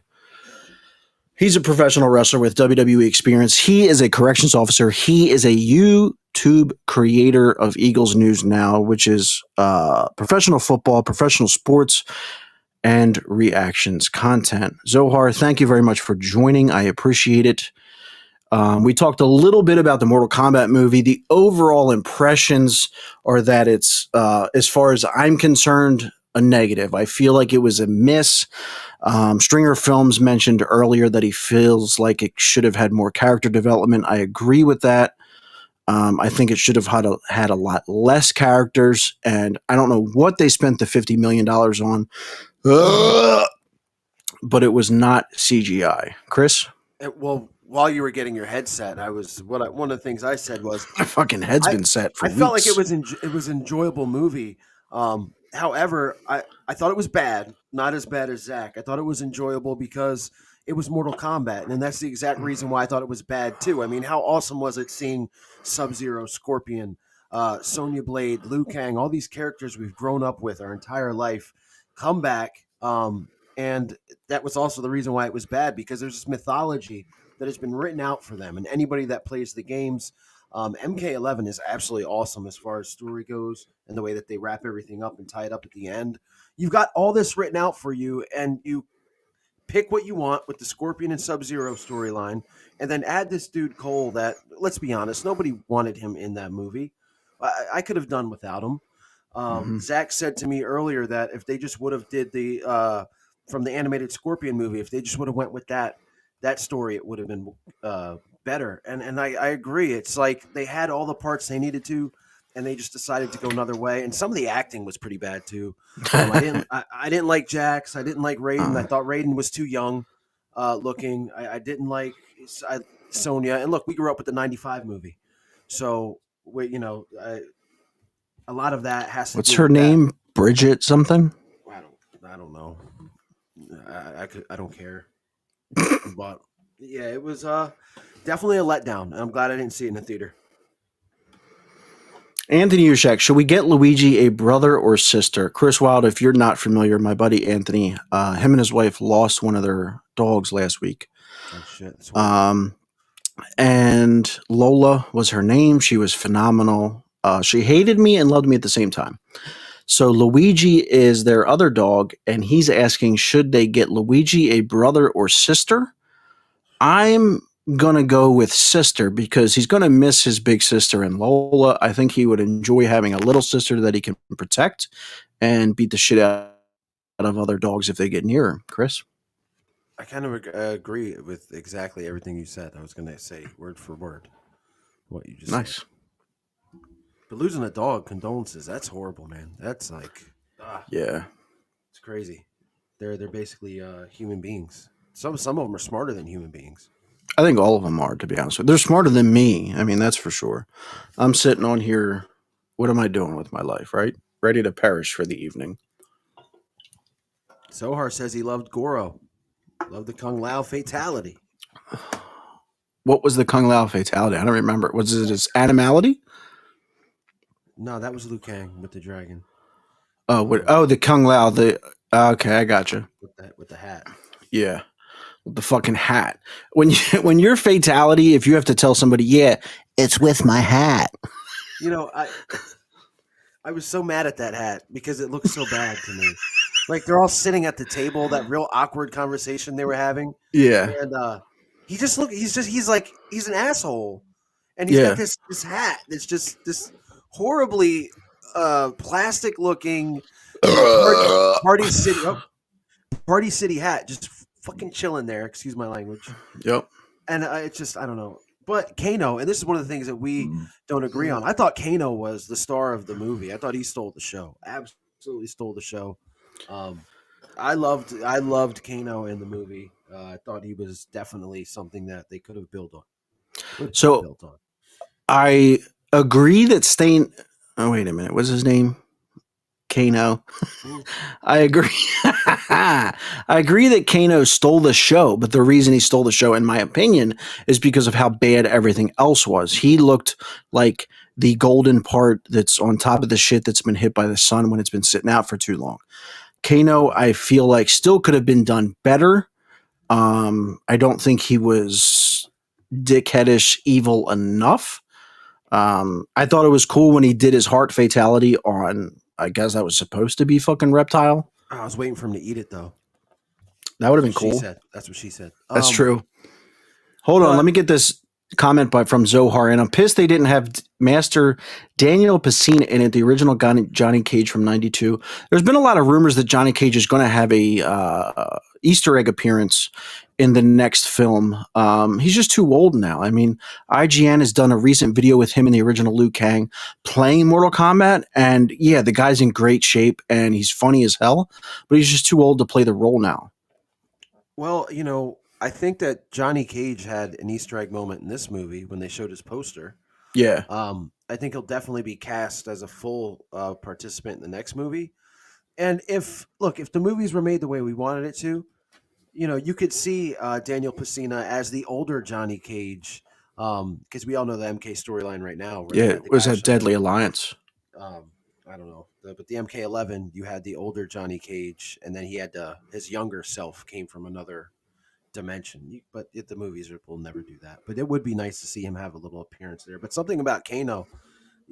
He's a professional wrestler with WWE experience. He is a corrections officer. He is a YouTube creator of Eagles News Now, which is professional football, professional sports, and reactions content. Zohar, thank you very much for joining. I appreciate it. We talked a little bit about the Mortal Kombat movie. The overall impressions are that it's, as far as I'm concerned, a negative. I feel like it was a miss. Stringer Films mentioned earlier that he feels like it should have had more character development. I agree with that. I think it should have had a lot less characters, and I don't know what they spent the $50 million on, but it was not CGI. Chris? Well, while you were getting your headset, one of the things I said was My fucking head's been set for I weeks. felt like it was an enjoyable movie. However, I thought it was bad, not as bad as Zach. I thought it was enjoyable because it was Mortal Kombat, and that's the exact reason why I thought it was bad too. I mean, how awesome was it seeing Sub-Zero, Scorpion, Sonya Blade, Liu Kang, all these characters we've grown up with our entire life come back. And that was also the reason why it was bad, because there's this mythology that has been written out for them, and anybody that plays the games. MK11 is absolutely awesome as far as story goes and the way that they wrap everything up and tie it up at the end. You've got all this written out for you, and you pick what you want with the Scorpion and Sub-Zero storyline, and then add this dude Cole that, let's be honest, nobody wanted him in that movie. I could have done without him. Zach said to me earlier that if they just would have did the from the animated Scorpion movie, if they just would have went with that story, it would have been better. And I agree. It's like they had all the parts they needed to, and they just decided to go another way. And some of the acting was pretty bad too. I didn't like Jax. I didn't like Raiden. I thought Raiden was too young looking. I didn't like Sonya. And look, we grew up with the '95 movie, so a lot of that has to. What's do her with name? Bridget something? I don't know. I don't care. But yeah, it was definitely a letdown. I'm glad I didn't see it in the theater. Anthony Ushak, should we get Luigi a brother or sister? Chris Wilde, if you're not familiar, my buddy Anthony, him and his wife lost one of their dogs last week. Oh shit! And Lola was her name. She was phenomenal. She hated me and loved me at the same time. So Luigi is their other dog, and he's asking, should they get Luigi a brother or sister? I'm going to go with sister because he's going to miss his big sister and Lola. I think he would enjoy having a little sister that he can protect and beat the shit out of other dogs if they get near him. Chris? I kind of agree with exactly everything you said. I was going to say word for word what you just said. But losing a dog, condolences. That's horrible, man. That's like, yeah, it's crazy. They're basically human beings. Some of them are smarter than human beings. I think all of them are, to be honest with you. They're smarter than me. I mean, that's for sure. I'm sitting on here. What am I doing with my life, right? Ready to perish for the evening. Zohar says he loved Goro. Loved the Kung Lao fatality. What was the Kung Lao fatality? I don't remember. Was it his animality? No, that was Liu Kang with the dragon. Oh, the Kung Lao. Okay, I gotcha. With the hat. Yeah. with the fucking hat. When your fatality, if you have to tell somebody, yeah, it's with my hat. You know, I was so mad at that hat because it looked so bad to me. Like they're all sitting at the table, that real awkward conversation they were having, Yeah, and he's an asshole, and he's got yeah. this hat that's just this horribly plastic looking, party city party city hat, just fucking chilling there. Excuse my language. Yep. And it's just, I don't know. But Kano, and this is one of the things that we don't agree on. I thought Kano was the star of the movie. I thought he stole the show. Absolutely stole the show. I loved Kano in the movie. I thought he was definitely something that they could have built on. So I agree that Stain. Oh wait a minute. What's his name? Kano. I agree. I agree that Kano stole the show, but the reason he stole the show, in my opinion, is because of how bad everything else was. He looked like the golden part that's on top of the shit that's been hit by the sun when it's been sitting out for too long. Kano, I feel like, still could have been done better. I don't think he was dickheadish evil enough. I thought it was cool when he did his heart fatality on, I guess that was supposed to be fucking Reptile. I was waiting for him to eat it though. That would have been cool. That's what she said. That's true. Hold on, let me get this comment from Zohar, and I'm pissed they didn't have Master Daniel Pacina in it, the original Johnny Cage from '92. There's been a lot of rumors that Johnny Cage is going to have a Easter egg appearance in the next film. He's just too old now. I mean, IGN has done a recent video with him and the original Liu Kang playing Mortal Kombat, and yeah, the guy's in great shape and he's funny as hell, but he's just too old to play the role now. Well, you know, I think that Johnny Cage had an Easter egg moment in this movie when they showed his poster. Yeah. I think he'll definitely be cast as a full participant in the next movie. And if the movies were made the way we wanted it to, you know, you could see Daniel Pacina as the older Johnny Cage, because we all know the MK storyline right now. Yeah, it was a Deadly Alliance. I don't know, but the MK11, you had the older Johnny Cage, and then he had his younger self came from another dimension. But the movies will never do that. But it would be nice to see him have a little appearance there. But something about Kano,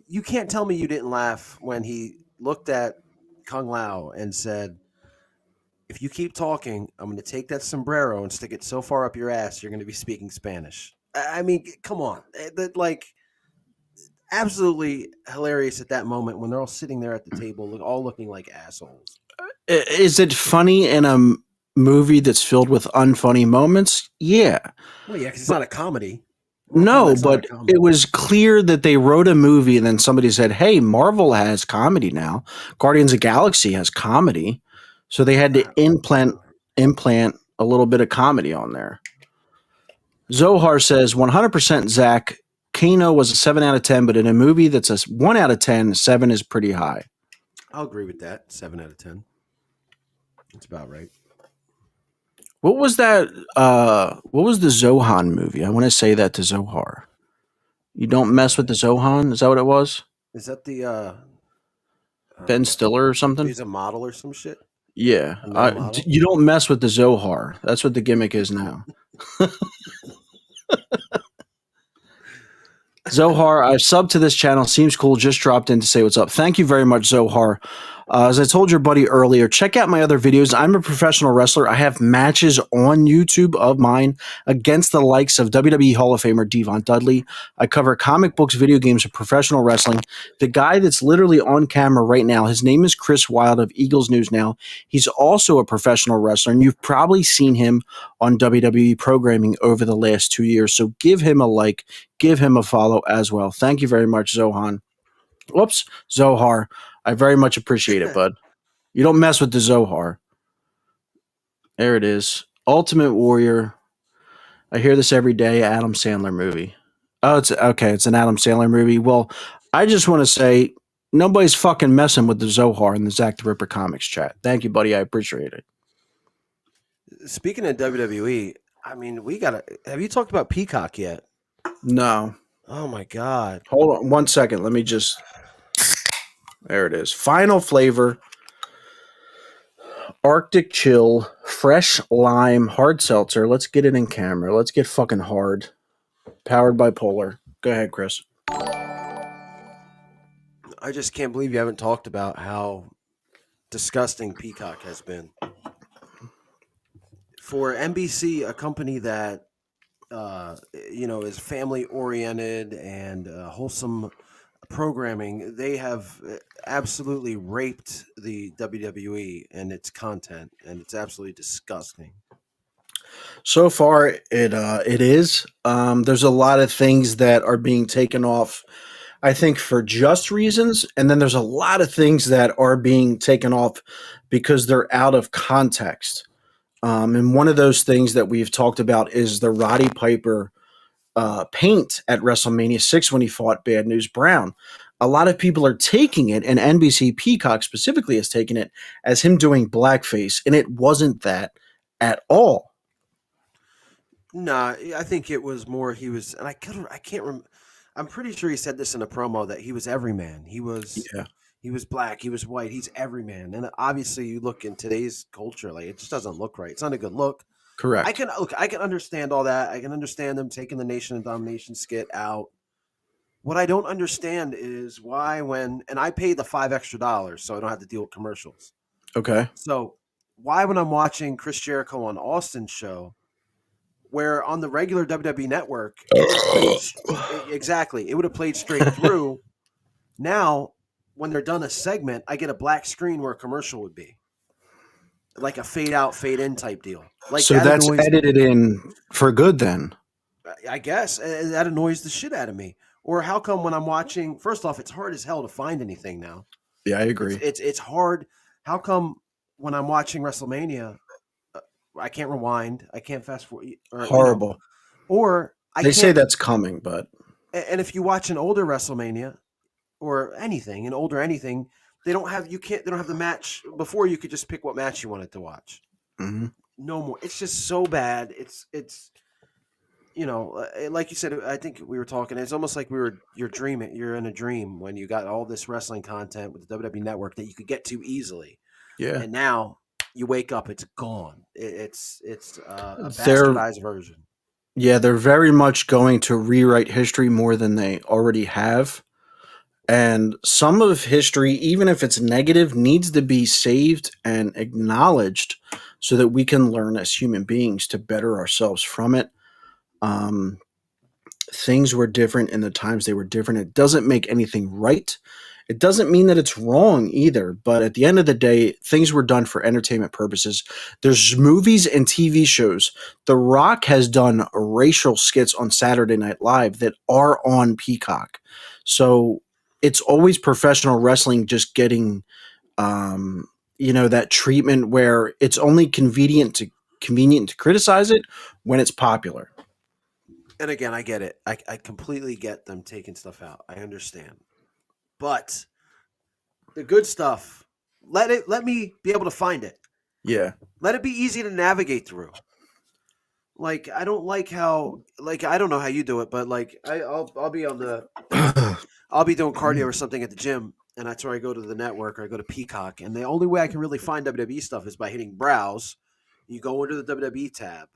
you can't tell me you didn't laugh when he looked at Kung Lao and said, "If you keep talking, I'm going to take that sombrero and stick it so far up your ass, you're going to be speaking Spanish." I mean, come on. Like, absolutely hilarious at that moment when they're all sitting there at the table, all looking like assholes. Is it funny in a movie that's filled with unfunny moments? Yeah. Well, yeah, because it's not a comedy. No, but it was clear that they wrote a movie and then somebody said, hey, Marvel has comedy now. Guardians of the Galaxy has comedy. So they had to implant a little bit of comedy on there. Zohar says 100% Zach, Kano was a 7 out of 10, but in a movie that's a 1 out of 10, 7 is pretty high. I'll agree with that. 7 out of 10. That's about right. What was that? What was the Zohan movie? I want to say that to Zohar. You don't mess with the Zohan? Is that what it was? Is that the Ben Stiller or something? He's a model or some shit? Yeah. You don't mess with the Zohar. That's what the gimmick is now. Zohar, I've subbed to this channel. Seems cool. Just dropped in to say what's up. Thank you very much, Zohar. As I told your buddy earlier, check out my other videos. I'm a professional wrestler. I have matches on YouTube of mine against the likes of WWE Hall of Famer Devon Dudley. I cover comic books, video games, and professional wrestling. The guy that's literally on camera right now, his name is Chris Wilde of Eagles News Now. He's also a professional wrestler, and you've probably seen him on WWE programming over the last 2 years. So give him a like, give him a follow as well. Thank you very much, Zohan. Whoops, Zohar. I very much appreciate it, bud. You don't mess with the Zohar. There it is. Ultimate Warrior. I hear this every day. Adam Sandler movie. Oh, it's okay. It's an Adam Sandler movie. Well, I just want to say nobody's fucking messing with the Zohar in the Zach the Ripper Comics chat. Thank you, buddy. I appreciate it. Speaking of WWE, I mean, have you talked about Peacock yet? No. Oh my God. Hold on 1 second. Let me just. There it is. Final flavor. Arctic Chill fresh lime hard seltzer. Let's get it in camera. Let's get fucking hard. Powered by Polar. Go ahead, Chris. I just can't believe you haven't talked about how disgusting Peacock has been. For NBC, a company that is family oriented and wholesome programming, they have absolutely raped the WWE and its content, and it's absolutely disgusting. So far, it is. There's a lot of things that are being taken off, I think, for just reasons, and then there's a lot of things that are being taken off because they're out of context. And one of those things that we've talked about is the Roddy Piper paint at WrestleMania 6 when he fought Bad News Brown. A lot of people are taking it, and NBC Peacock specifically has taken it as him doing blackface, and it wasn't that at all. Nah, I think it was more he was, and I can't remember. I'm pretty sure he said this in a promo that he was every man. Yeah, He was black, he was white, he's every man. And obviously, you look in today's culture, like it just doesn't look right. It's not a good look. correct. I can understand all that. I can understand them taking the Nation of Domination skit out. What I don't understand is why and I paid the $5 extra so I don't have to deal with commercials. Okay. So why when I'm watching Chris Jericho on Austin's show, where on the regular WWE network it would have played exactly, it would have played straight through. Now, when they're done a segment, I get a black screen where a commercial would be, like a fade out, fade in type deal. Like So that that's annoys me. edited in for good then. I guess that annoys the shit out of me. Or how come when I'm watching? First off, it's hard as hell to find anything now. Yeah, I agree. It's hard. How come when I'm watching WrestleMania, I can't rewind, I can't fast forward, Horrible. or I They can't. say that's coming, but And if you watch an older WrestleMania or anything, an older anything, they don't have the match before. You could just pick what match you wanted to watch. mhm. No more. It's just so bad. It's like you said. I think we were talking. It's almost like you're dreaming. You're in a dream when you got all this wrestling content with the WWE Network that you could get to easily, Yeah, and now you wake up, it's gone. It's a they're bastardized version. they're very much going to rewrite history more than they already have. And some of history, even if it's negative, needs to be saved and acknowledged so that we can learn as human beings to better ourselves from it. Um, Things were different in the times they were different. It doesn't make anything right. It doesn't mean that it's wrong either. But at the end of the day, things were done for entertainment purposes. There's movies and TV shows. The Rock has done racial skits on Saturday Night Live that are on Peacock. So it's always professional wrestling just getting that treatment where it's only convenient to criticize it when it's popular. And again, I get it. I completely get them taking stuff out. I understand. But the good stuff, let me be able to find it. Yeah. Let it be easy to navigate through. Like I don't like how I don't know how you do it, but like I'll be on the I'll be doing cardio or something at the gym, and that's where I go to the network or I go to Peacock, and the only way I can really find WWE stuff is by hitting browse. You go into the WWE tab,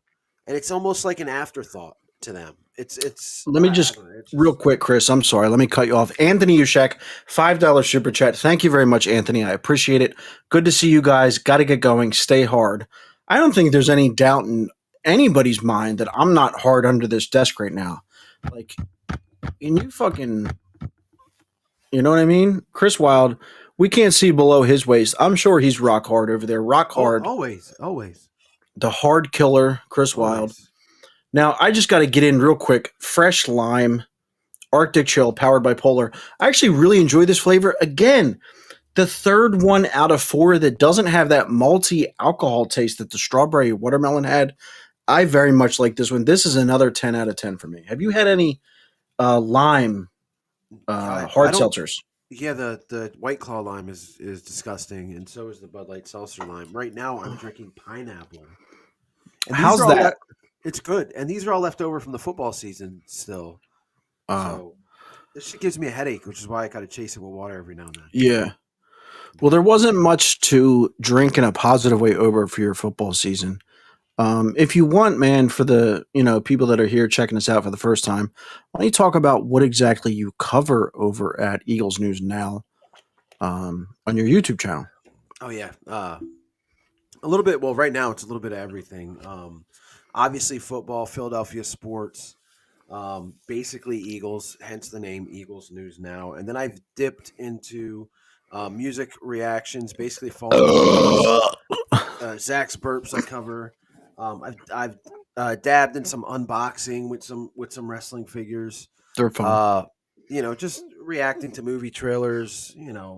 and it's almost like an afterthought to them. It's Let me I just don't know, it's real just quick, Chris. I'm sorry. Let me cut you off. Anthony Ushak, $5 super chat. Thank you very much, Anthony. I appreciate it. Good to see you guys. Got to get going. Stay hard. I don't think there's any doubt in anybody's mind that I'm not hard under this desk right now. Like, and you fucking, you know what I mean? Chris Wilde, we can't see below his waist. I'm sure he's rock hard over there. Rock hard. always. The hard killer, Chris Wilde. Always. Now, I just got to get in real quick. Fresh lime. Arctic Chill, powered by Polar. I actually really enjoy this flavor. Again, the third one out of four that doesn't have that malty alcohol taste that the strawberry watermelon had. I very much like this one. This is another 10 out of 10 for me. Have you had any lime I hard don't. seltzers? Yeah, the White Claw lime is disgusting, and so is the Bud Light Seltzer lime. Right now, I'm drinking pineapple, and these How's are all that? it's good, and these are all left over from the football season still. Uh, So this shit gives me a headache, which is why I got to chase it with water every now and then. yeah. Well, there wasn't much to drink in a positive way over for your football season. If you want, man, for the people that are here checking us out for the first time, why don't you talk about what exactly you cover over at Eagles News Now on your YouTube channel? Oh yeah, a little bit. Well, right now it's a little bit of everything. Obviously, football, Philadelphia sports, basically Eagles, hence the name Eagles News Now. And then I've dipped into music reactions, basically following Zach's burps. I cover. I've dabbed in some unboxing with some wrestling figures. They're fun. Just reacting to movie trailers.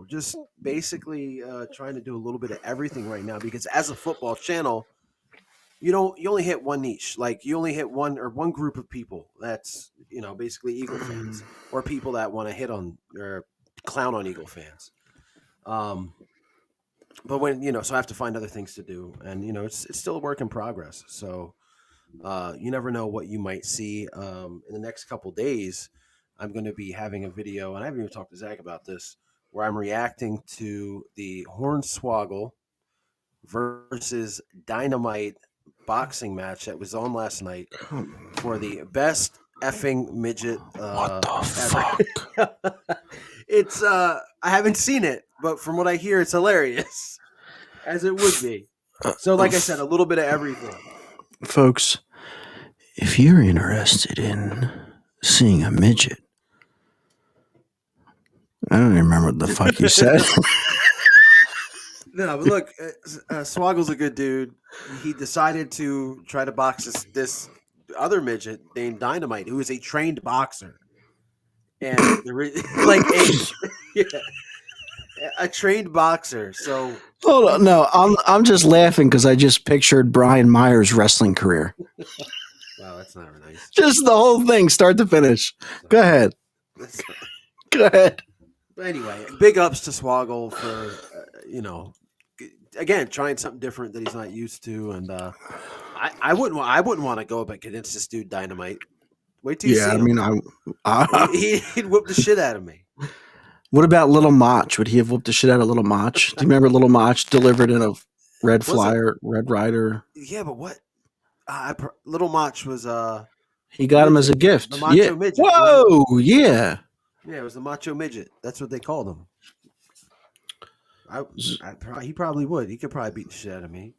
Just basically trying to do a little bit of everything right now because as a football channel, you only hit one niche. Like you only hit one group of people. That's basically Eagle fans or people that want to hit on or clown on Eagle fans. But when so I have to find other things to do, and it's still a work in progress. So you never know what you might see in the next couple days. I'm going to be having a video, and I haven't even talked to Zach about this, where I'm reacting to the Hornswoggle versus Dynamite boxing match that was on last night for the best effing midget What the ever. fuck? It's I haven't seen it, but from what I hear, it's hilarious, as it would be. So, like I said, a little bit of everything. Folks, if you're interested in seeing a midget, I don't even remember what the fuck you said. No, but look, Swoggle's a good dude. He decided to try to box this other midget named Dynamite, who is a trained boxer, and like a trained boxer. So Hold on, no, I'm just laughing because I just pictured Brian Myers' wrestling career. wow, that's not nice. Just the whole thing, start to finish. Go ahead. Go ahead. But anyway, big ups to Swoggle for again trying something different that he's not used to, and I wouldn't want to go up against this dude Dynamite. Wait till you see him. He'd whoop the shit out of me. What about Little Mach? Would he have whooped the shit out of Little Mach? Do you remember Little Mach delivered in a red flyer, Red Rider? Yeah, but what? Little Mach was he got him as a gift. The Macho Midget. Whoa, yeah. Yeah, it was the Macho Midget. That's what they called him. He probably would. He could probably beat the shit out of me.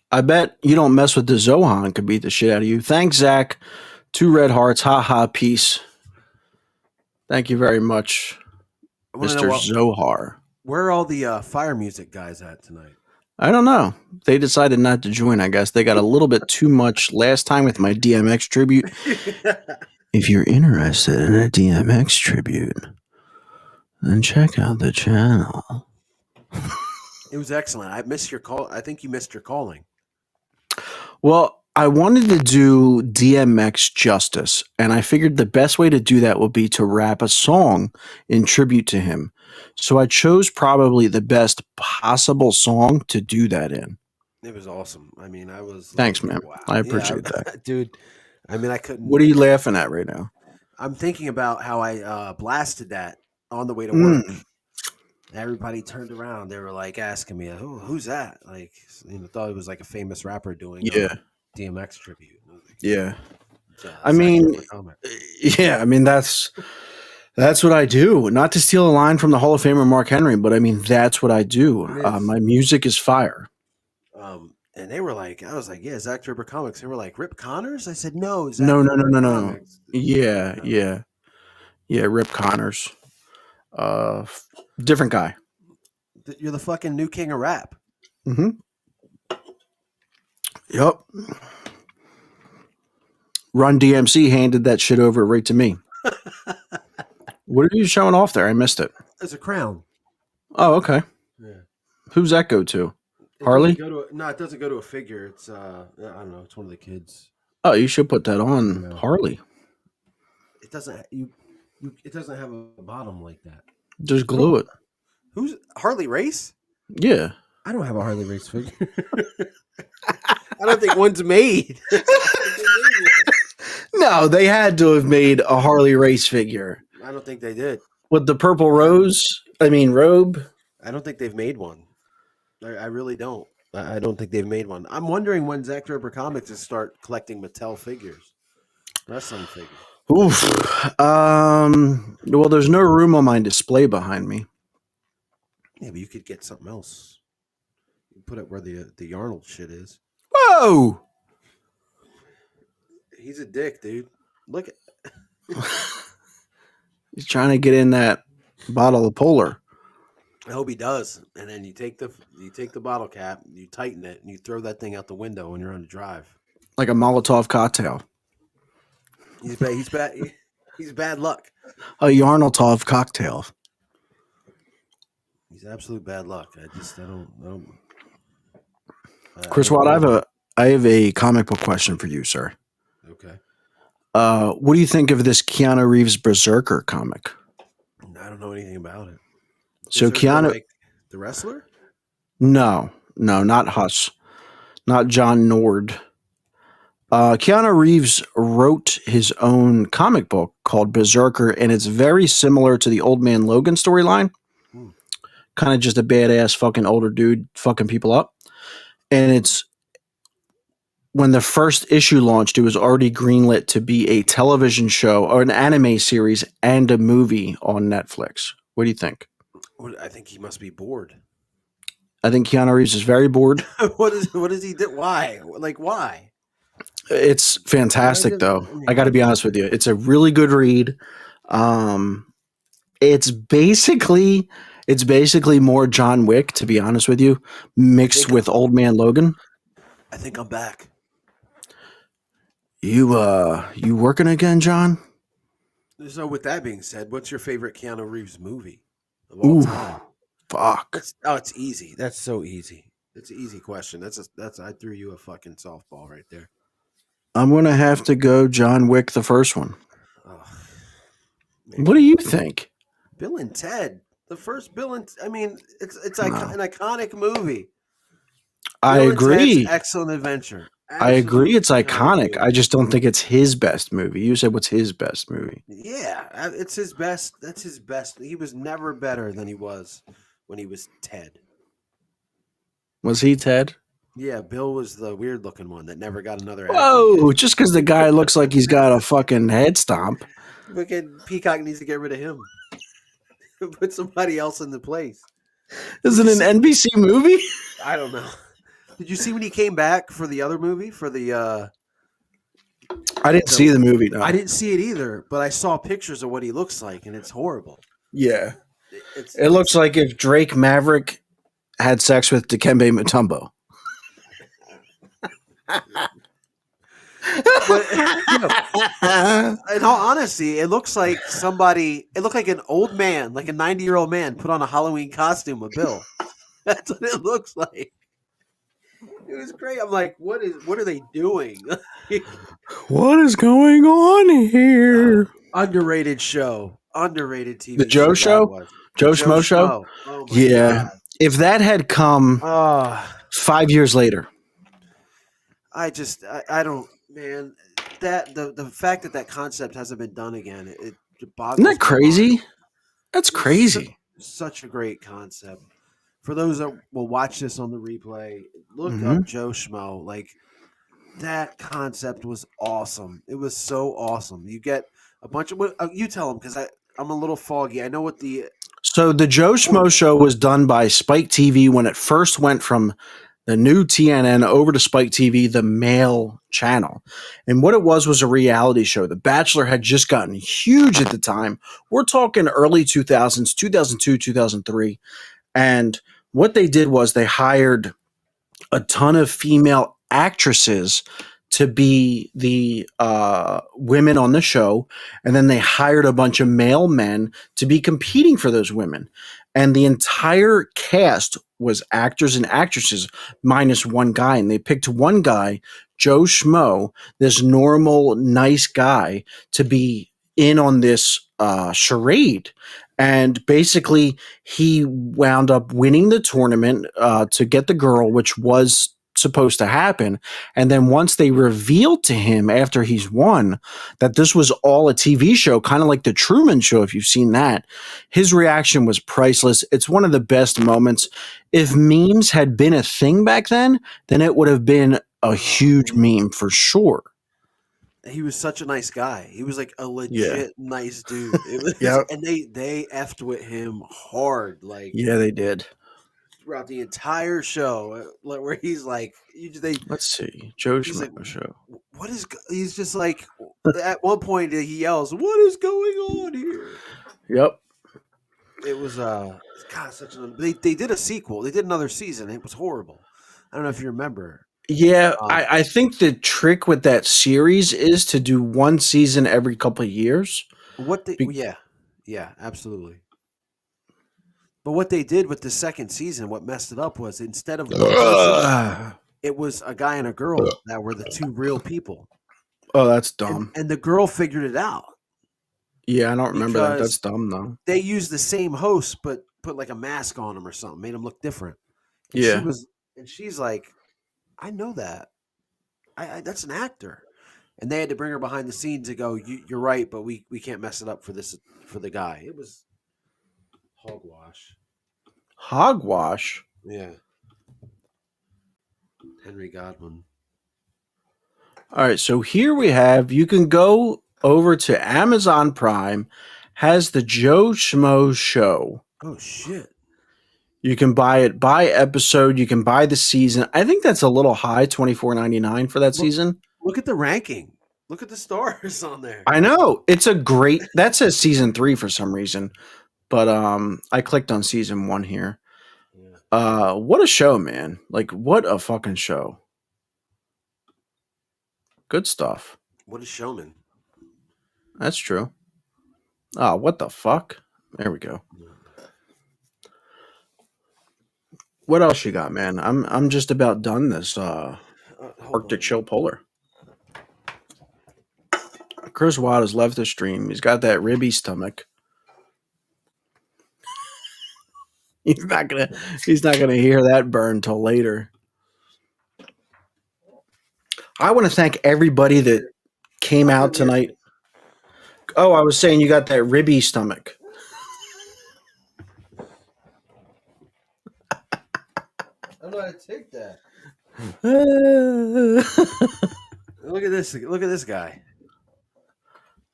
I bet you don't mess with the Zohan could beat the shit out of you. Thanks, Zach. 2 red hearts. Ha ha. Peace. Thank you very much, Mr. Zohar. Where are all the fire music guys at tonight? I don't know. They decided not to join, I guess. They got a little bit too much last time with my DMX tribute. If you're interested in a DMX tribute, then check out the channel. It was excellent. I missed your call. I think you missed your calling. Well, I wanted to do DMX justice, and I figured the best way to do that would be to rap a song in tribute to him. So I chose probably the best possible song to do that in. It was awesome. I mean, I was. Thanks, man. Wow. I appreciate that. Dude, I mean, I couldn't. What are you laughing at right now? I'm thinking about how I blasted that on the way to work. Everybody turned around. They were like asking me, "Who's that?" Like, thought it was like a famous rapper doing DMX tribute. Yeah, I mean, that's what I do. Not to steal a line from the Hall of Famer Mark Henry, but I mean that's what I do. My music is fire. And they were like, I was like, yeah, Zach Ripper Comics. They were like, Rip Connors? I said, no. Zach no. Yeah, Rip Connors. Different guy. You're the fucking new king of rap. Mm-hmm. Yep. Run DMC handed that shit over right to me. What are you showing off there? I missed it. It's a crown. Oh, okay. Yeah. Who's that go to? Harley? No, it doesn't go to a figure. It's I don't know. It's one of the kids. Oh, you should put that on Harley. It doesn't. It doesn't have a bottom like that. Just glue it. Who's Harley Race? Yeah. I don't have a Harley Race figure. I don't think one's made. No, they had to have made a Harley Race figure. I don't think they did. With the purple robe. I don't think they've made one. I really don't. I don't think they've made one. I'm wondering when Zach the Ripper Comics is start collecting Mattel figures, wrestling figures. Oof. Well, there's no room on my display behind me. Yeah, but you could get something else. You put it where the Arnold shit is. Whoa! He's a dick, dude. Look at. He's trying to get in that bottle of Polar. I hope he does. And then you take the bottle cap, you tighten it, and you throw that thing out the window when you're on the drive. Like a Molotov cocktail. He's bad. He's bad luck. A Yarnoltov cocktail. He's absolute bad luck. I don't. Chris Watt, I have a comic book question for you, sir. Okay. What do you think of this Keanu Reeves Berserker comic? I don't know anything about it. So Keanu, like the wrestler? No, not Huss, not John Nord. Keanu Reeves wrote his own comic book called Berserker, and it's very similar to the Old Man Logan storyline. Kind of just a badass fucking older dude fucking people up. And it's when the first issue launched, it was already greenlit to be a television show or an anime series and a movie on Netflix. What do you think? I think he must be bored. I think Keanu Reeves is very bored. What does he do? Why? Like why? It's fantastic, though. I got to be honest with you. It's a really good read. It's basically more John Wick, to be honest with you, mixed with Old Man Logan. I think I'm back. You working again, John? So with that being said, what's your favorite Keanu Reeves movie of all time? Fuck. It's easy. That's so easy. It's an easy question. I threw you a fucking softball right there. I'm gonna have to go John Wick, the first one. Oh, what do you think? Bill and Ted, the first Bill and I mean, it's an iconic movie. I agree. Excellent adventure. I agree. It's iconic. I just don't think it's his best movie. You said what's his best movie? Yeah, it's his best. That's his best. He was never better than he was when he was Ted. Was he Ted? Yeah, Bill was the weird looking one that never got another. Whoa! Just because the guy looks like he's got a fucking head stomp. Fucking Peacock needs to get rid of him. Put somebody else in the place. Is it an NBC movie? I don't know. Did you see when he came back for the other movie? For the I didn't see the movie. No. I didn't see it either, but I saw pictures of what he looks like, and it's horrible. Yeah, it looks like if Drake Maverick had sex with Dikembe Mutombo. But, in all honesty, it looks like it looked like an old man, like a 90-year-old man put on a Halloween costume of Bill. That's what it looks like. It was great. I'm like, what are they doing? What is going on here? Underrated show. Underrated TV. The Joe Show? Joe Schmo Show? Oh my God. If that had come 5 years later. I don't, man. That the fact that concept hasn't been done again, it boggles. Isn't that crazy? That's crazy. Such a great concept. For those that will watch this on the replay, look up Joe Schmo. Like, that concept was awesome. It was so awesome. You get a bunch of you tell them because I'm a little foggy. I know what the So the Joe Schmo Show was done by Spike TV when it first went from the new TNN over to Spike TV, the male channel. And what it was a reality show. The Bachelor had just gotten huge at the time. We're talking early 2000s, 2002, 2003. And what they did was they hired a ton of female actresses to be the women on the show. And then they hired a bunch of male men to be competing for those women. And the entire cast was actors and actresses minus one guy. And they picked one guy, Joe Schmo, this normal, nice guy, to be in on this charade. And basically, he wound up winning the tournament to get the girl, which was supposed to happen. And then once they revealed to him after he's won that this was all a TV show, kind of like the Truman Show, if you've seen that, his reaction was priceless. It's one of the best moments. If memes had been a thing back then it would have been a huge meme for sure. He was such a nice guy. He was like a legit nice dude. It was, and they effed with him hard, like they did throughout the entire show. Where he's like, let's see, Joe Schmo like, show. What is? He's just like, at one point he yells, "What is going on here?" Yep. It was such an. They did a sequel. They did another season. It was horrible. I don't know if you remember. Yeah, I think the trick with that series is to do one season every couple of years. Yeah, absolutely. But what they did with the second season, what messed it up was instead of one person, it was a guy and a girl that were the two real people. Oh, that's dumb. And the girl figured it out. Yeah, I don't remember that. That's dumb, though. They used the same host, but put like a mask on him or something, made him look different. And she's like, I know that. I that's an actor. And they had to bring her behind the scenes to go, you're right, but we can't mess it up for the guy. It was hogwash. Hogwash? Yeah. Henry Godwin. All right, so here we have, you can go over to Amazon Prime, has the Joe Schmo Show. Oh, shit. You can buy it by episode. You can buy the season. I think that's a little high, $24.99 for that season. Look at the ranking. Look at the stars on there. I know. It's a great, that says season 3 for some reason. But I clicked on season 1 here. Yeah. What a show, man. Like, what a fucking show. Good stuff. What a showman. That's true. Oh, what the fuck? There we go. What else you got, man? I'm just about done this Arctic Chill Polar. Chris Watt has left the stream. He's got that ribby stomach. He's not gonna hear that burn till later. I want to thank everybody that came out tonight. Oh, I was saying you got that ribby stomach. I don't know how to take that. Look at this. Look at this guy.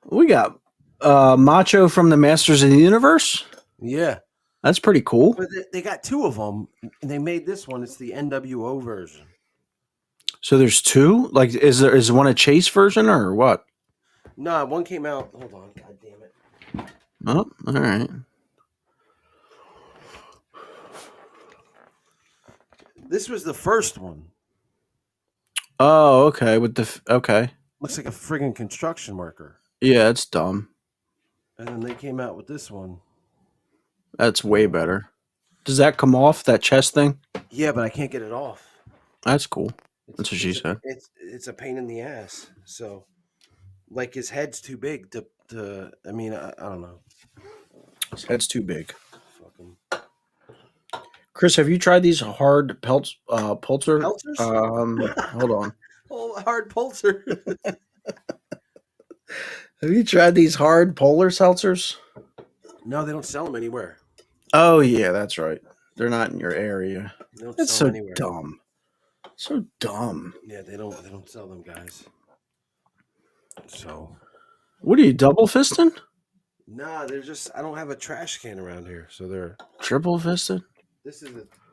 We got Macho from the Masters of the Universe. Yeah. That's pretty cool. But they got 2 of them, and they made this one. It's the NWO version. So there's 2? Like, is one a Chase version or what? No, one came out. Hold on. God damn it. Oh, all right. This was the first one. Oh, okay. Okay. Looks like a friggin' construction worker. Yeah, it's dumb. And then they came out with this one. That's way better. Does that come off, that chest thing? Yeah, but I can't get it off. That's cool. That's what she said. It's a pain in the ass. So, like, his head's too big to I mean, I don't know. His head's too big. Fuck him. Chris, have you tried these hard pulser? Peltzers? Hold on. Oh, hard pulser. Have you tried these hard Polar Seltzers? No, they don't sell them anywhere. Oh, yeah, that's right. They're not in your area. That's so anywhere. Dumb. So dumb. Yeah, they don't sell them, guys. So, what are you, double fisting? Nah, they're just, I don't have a trash can around here, so they're triple fisted. This is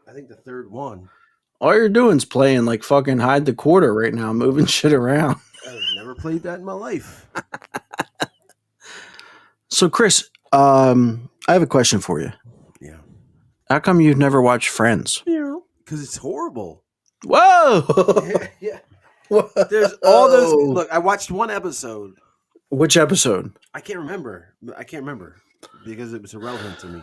I think the third one. All you're doing is playing like fucking hide the quarter right now, moving shit around. I've never played that in my life. So, Chris, I have a question for you. Yeah. How come you've never watched Friends? Yeah. Because it's horrible. Whoa! Yeah. There's all those. Look, I watched one episode. Which episode? I can't remember because it was irrelevant to me.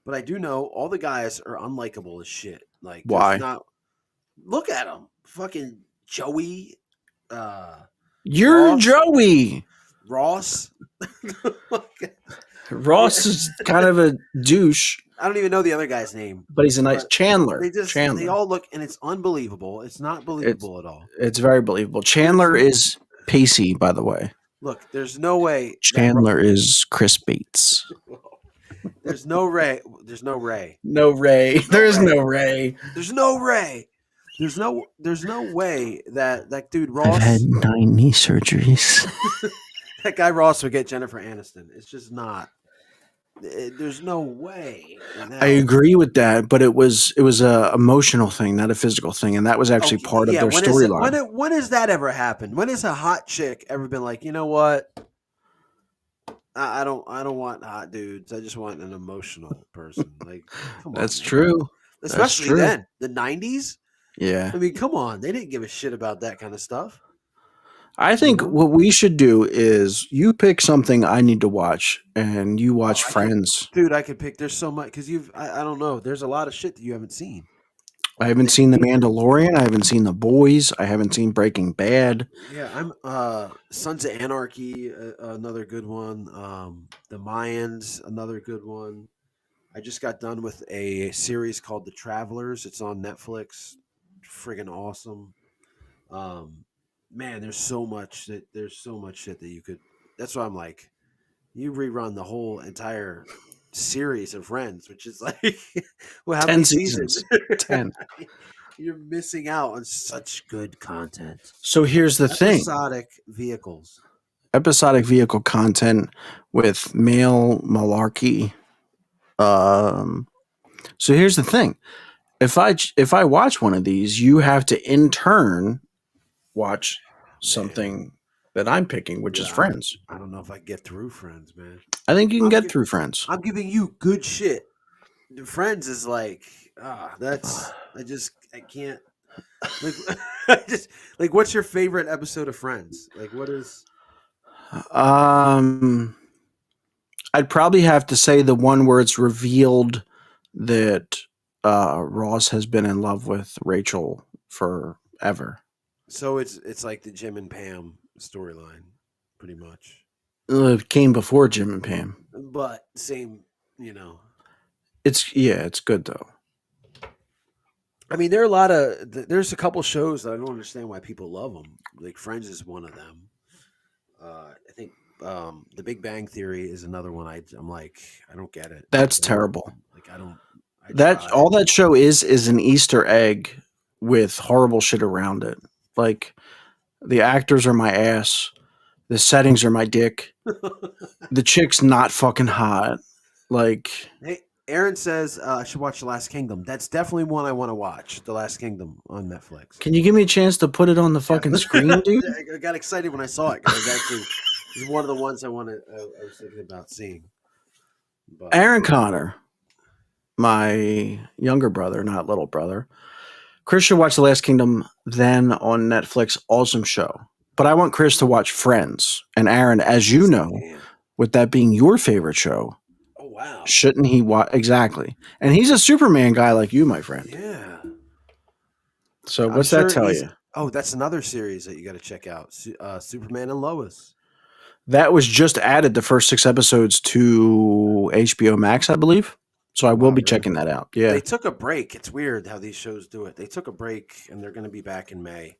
But I do know all the guys are unlikable as shit. Like, why? Look at them. Fucking Joey. You're Ross, Joey. Ross. Ross is kind of a douche. I don't even know the other guy's name. but he's a nice But Chandler. they all look, and it's unbelievable. It's not It's believable at all. it's very believable. Chandler is pacey, by the way. Look, there's no way Chandler is Chris Bates. there's no Ray. There's no Ray. No Ray. There's no Ray. There's no Ray. There's no way that dude Ross. I've had 9 knee surgeries. That guy Ross would get Jennifer Aniston. It's just not. There's no way. I agree with that, but it was a emotional thing, not a physical thing, and that was actually part of their storyline. When has that ever happened? When has a hot chick ever been like, you know what? I don't want hot dudes. I just want an emotional person. Like, come on. That's true. Especially then, the 90s. Yeah. I mean, come on. They didn't give a shit about that kind of stuff. I think what we should do is you pick something I need to watch, and you watch Friends. Dude, I could pick. There's so much because I don't know. There's a lot of shit that you haven't seen. I haven't seen The Mandalorian. I haven't seen The Boys. I haven't seen Breaking Bad. Yeah, I'm Sons of Anarchy, another good one. The Mayans, another good one. I just got done with a series called The Travelers. It's on Netflix. Friggin' awesome. Man, there's so much shit that you could. That's why I'm like, you rerun the whole entire series of Friends, which is like, well, how 10 many seasons? 10. You're missing out on such good content. So here's the thing: episodic vehicle content with male malarkey. So here's the thing: if I watch one of these, you have to in turn watch something that I'm picking, which is Friends. I don't know if I get through Friends, man. I think you can get through Friends. I'm giving you good shit. Friends is like, I can't. Like, what's your favorite episode of Friends? Like, what is? I'd probably have to say the one where it's revealed that Ross has been in love with Rachel forever. So it's like the Jim and Pam storyline, pretty much. It came before Jim and Pam, but same, you know. It's good though. I mean, there's a couple shows that I don't understand why people love them. Like Friends is one of them. I think The Big Bang Theory is another one. I'm like, I don't get it. That's terrible. Like I don't. All that show is an Easter egg with horrible shit around it. Like the actors are my ass, the settings are my dick, the chick's not fucking hot. Like, hey, Aaron says I should watch The Last Kingdom. That's definitely one I want to watch. The Last Kingdom on Netflix. Can you give me a chance to put it on the fucking screen, dude? I got excited when I saw it. It was one of the ones I was thinking about seeing. But, Aaron Connor, my younger brother, not little brother. Chris should watch The Last Kingdom then on Netflix. Awesome show. But I want Chris to watch Friends. And Aaron, as you know, with that being your favorite show, oh wow, shouldn't he watch? Exactly. And he's a Superman guy like you, my friend. Yeah. So what's that tell you? Oh, that's another series that you got to check out. Superman and Lois. That was just added the first 6 episodes to HBO Max, I believe. So I will be checking that out. Yeah. They took a break. It's weird how these shows do it. They took a break and they're going to be back in May.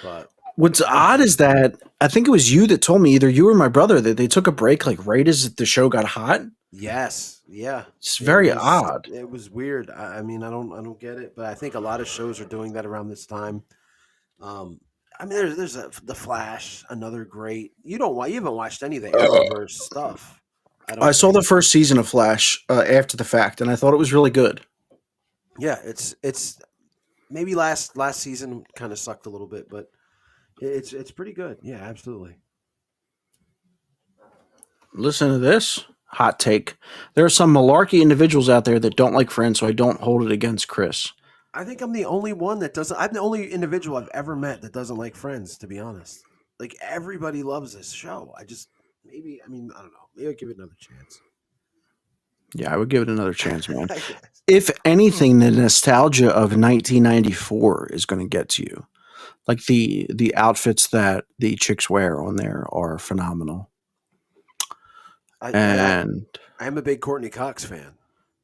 But what's odd is that I think it was you that told me, either you or my brother, that they took a break like right as the show got hot. Yes. Yeah. It's very odd. It was weird. I mean, I don't get it, but I think a lot of shows are doing that around this time. I mean, there's The Flash, another great. You haven't watched any of the Arrowverse stuff. I saw the first season of Flash after the fact, and I thought it was really good. Yeah, it's maybe last season kind of sucked a little bit, but it's pretty good. Yeah, absolutely. Listen to this hot take. There are some malarkey individuals out there that don't like Friends, so I don't hold it against Chris. I think I'm the only one that doesn't. I'm the only individual I've ever met that doesn't like Friends, to be honest. Like, everybody loves this show. I don't know. Maybe I'll give it another chance. Yeah, I would give it another chance, man. If anything, the nostalgia of 1994 is going to get to you. Like the outfits that the chicks wear on there are phenomenal. I'm a big Courtney Cox fan.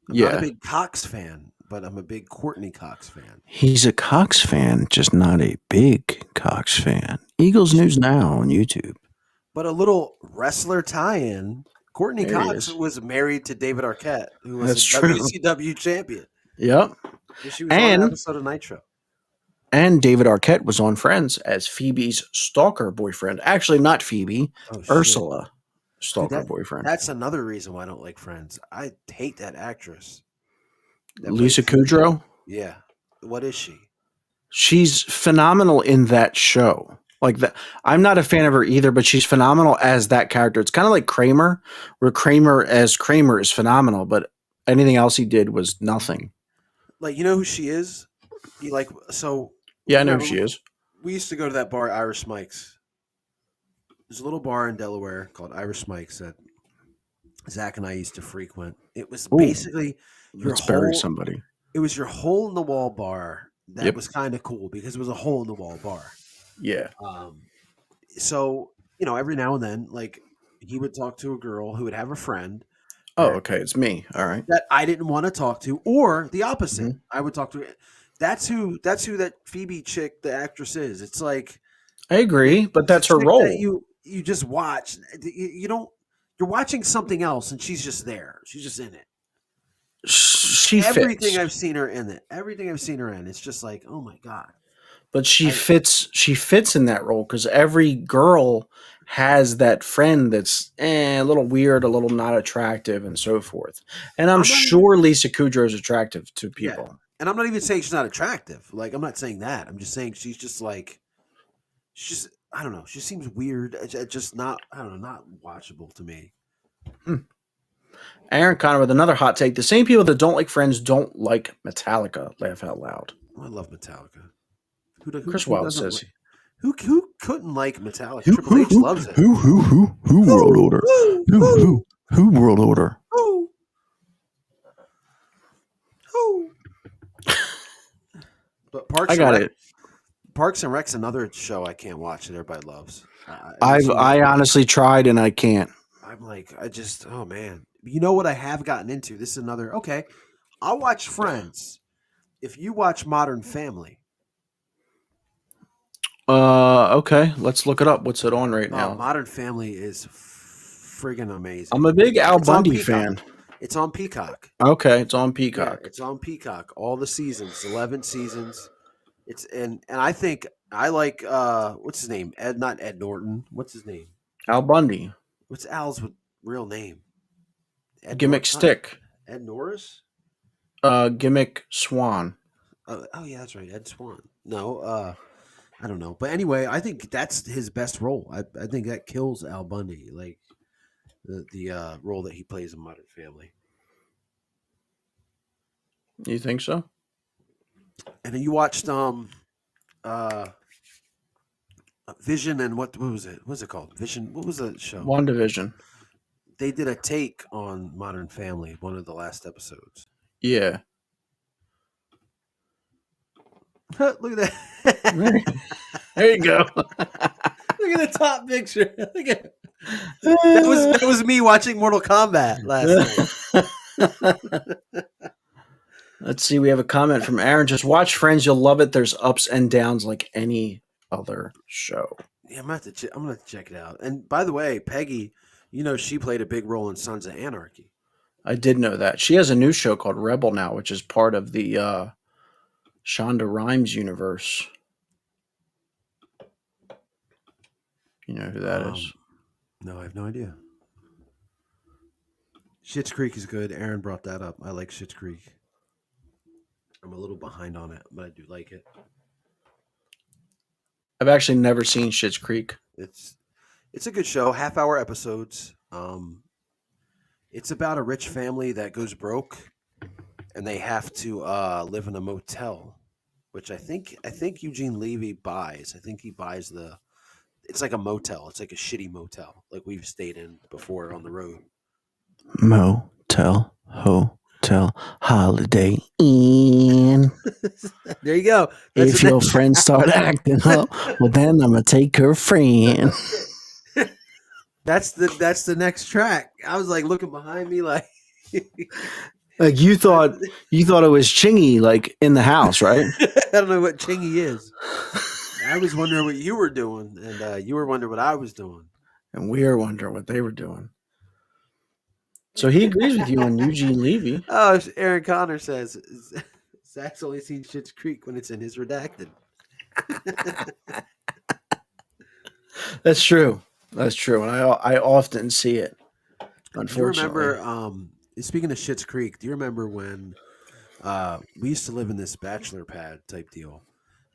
I'm not a Yeah. big Cox fan, but I'm a big Courtney Cox fan. He's a Cox fan, just not a big Cox fan. Eagles News Now on YouTube. But a little wrestler tie-in. Courtney There he Cox is. was married to David Arquette, who was That's a true. WCW champion. Yep. She was on an And episode of Nitro. David Arquette was on Friends as Phoebe's stalker boyfriend. Actually, not Phoebe, Oh, shit. Ursula, Dude, stalker boyfriend. That's another reason why I don't like Friends. I hate that actress. Lisa Kudrow. Yeah. What is she? She's phenomenal in that show. Like that, I'm not a fan of her either, but she's phenomenal as that character. It's kind of like Kramer, where Kramer as Kramer is phenomenal, but anything else he did was nothing. Like, you know who she is? You like so? Yeah, I know who she is. We used to go to that bar, Irish Mike's. There's a little bar in Delaware called Irish Mike's that Zach and I used to frequent. It was basically let's bury somebody. It was your hole in the wall bar that was kind of cool because it was a hole in the wall bar. Yeah. So, you know, every now and then, like, he would talk to a girl who would have a friend. Oh, okay. It's me. All right. That I didn't want to talk to, or the opposite. Mm-hmm. I would talk to. That's who that Phoebe chick, the actress, is. It's like, I agree, but that's her role. That you just watch. You don't. You're watching something else, and she's just there. She's just in it. She everything fits. I've seen her in it. Everything I've seen her in, it's just like, oh my god. But she fits. She fits in that role because every girl has that friend that's a little weird, a little not attractive, and so forth. And I'm sure Lisa Kudrow is attractive to people. Yeah. And I'm not even saying she's not attractive. Like, I'm not saying that. I'm just saying she's just like, she's just, I don't know. She seems weird. It's just not, I don't know, not watchable to me. Aaron Connor with another hot take. The same people that don't like Friends don't like Metallica. Laugh out loud. I love Metallica. Chris Wilde says. Who couldn't like Metallica? Triple H loves it. Who World Order? Who World Order? Who? But Parks and Rec's another show I can't watch that everybody loves. I honestly tried and I can't. I'm like, oh man. You know what I have gotten into? This is another, okay. I'll watch Friends. If you watch Modern Family. Okay. Let's look it up. What's it on right now? Modern Family is friggin' amazing. I'm a big Al Bundy fan. It's on Peacock. Okay, it's on Peacock. Yeah, it's on Peacock. All the seasons, 11 seasons. It's and I think I like what's his name? Not Ed Norton. What's his name? Al Bundy. What's Al's real name? Gimmick Stick. Ed Norris? Gimmick Swan. Oh yeah, that's right. Ed Swan. No, I don't know. But anyway, I think that's his best role. I think that kills Al Bundy, like the role that he plays in Modern Family. You think so? And then you watched Vision and what was it? What was it called? Vision. What was the show? WandaVision. They did a take on Modern Family, one of the last episodes. Yeah. Look at that. There you go. Look at the top picture. Look at that was me watching Mortal Kombat last night. Let's see. We have a comment from Aaron. Just watch Friends. You'll love it. There's ups and downs like any other show. Yeah, I'm gonna have to check it out. And by the way, Peggy, you know, she played a big role in Sons of Anarchy. I did know that. She has a new show called Rebel now, which is part of the Shonda Rhimes universe. You know who that is? No, I have no idea. Schitt's Creek is good. Aaron brought that up. I like Schitt's Creek. I'm a little behind on it, but I do like it. I've actually never seen Schitt's Creek. It's a good show. Half-hour episodes. It's about a rich family that goes broke, and they have to live in a motel, which I think Eugene Levy buys. I think he buys it's like a motel. It's like a shitty motel, like we've stayed in before on the road. Motel, hotel, Holiday Inn. There you go. If your friends start acting up, well, then I'm gonna take her friend. That's the next track. I was like looking behind me, like Like you thought it was Chingy like in the house, right? I don't know what Chingy is. I was wondering what you were doing, and you were wondering what I was doing. And we are wondering what they were doing. So he agrees with you on Eugene Levy. Oh, Aaron Connor says Zach's only seen Schitt's Creek when it's in his redacted. That's true. That's true, and I often see it. Do you Unfortunately, remember? Speaking of Schitt's Creek, do you remember when we used to live in this bachelor pad type deal,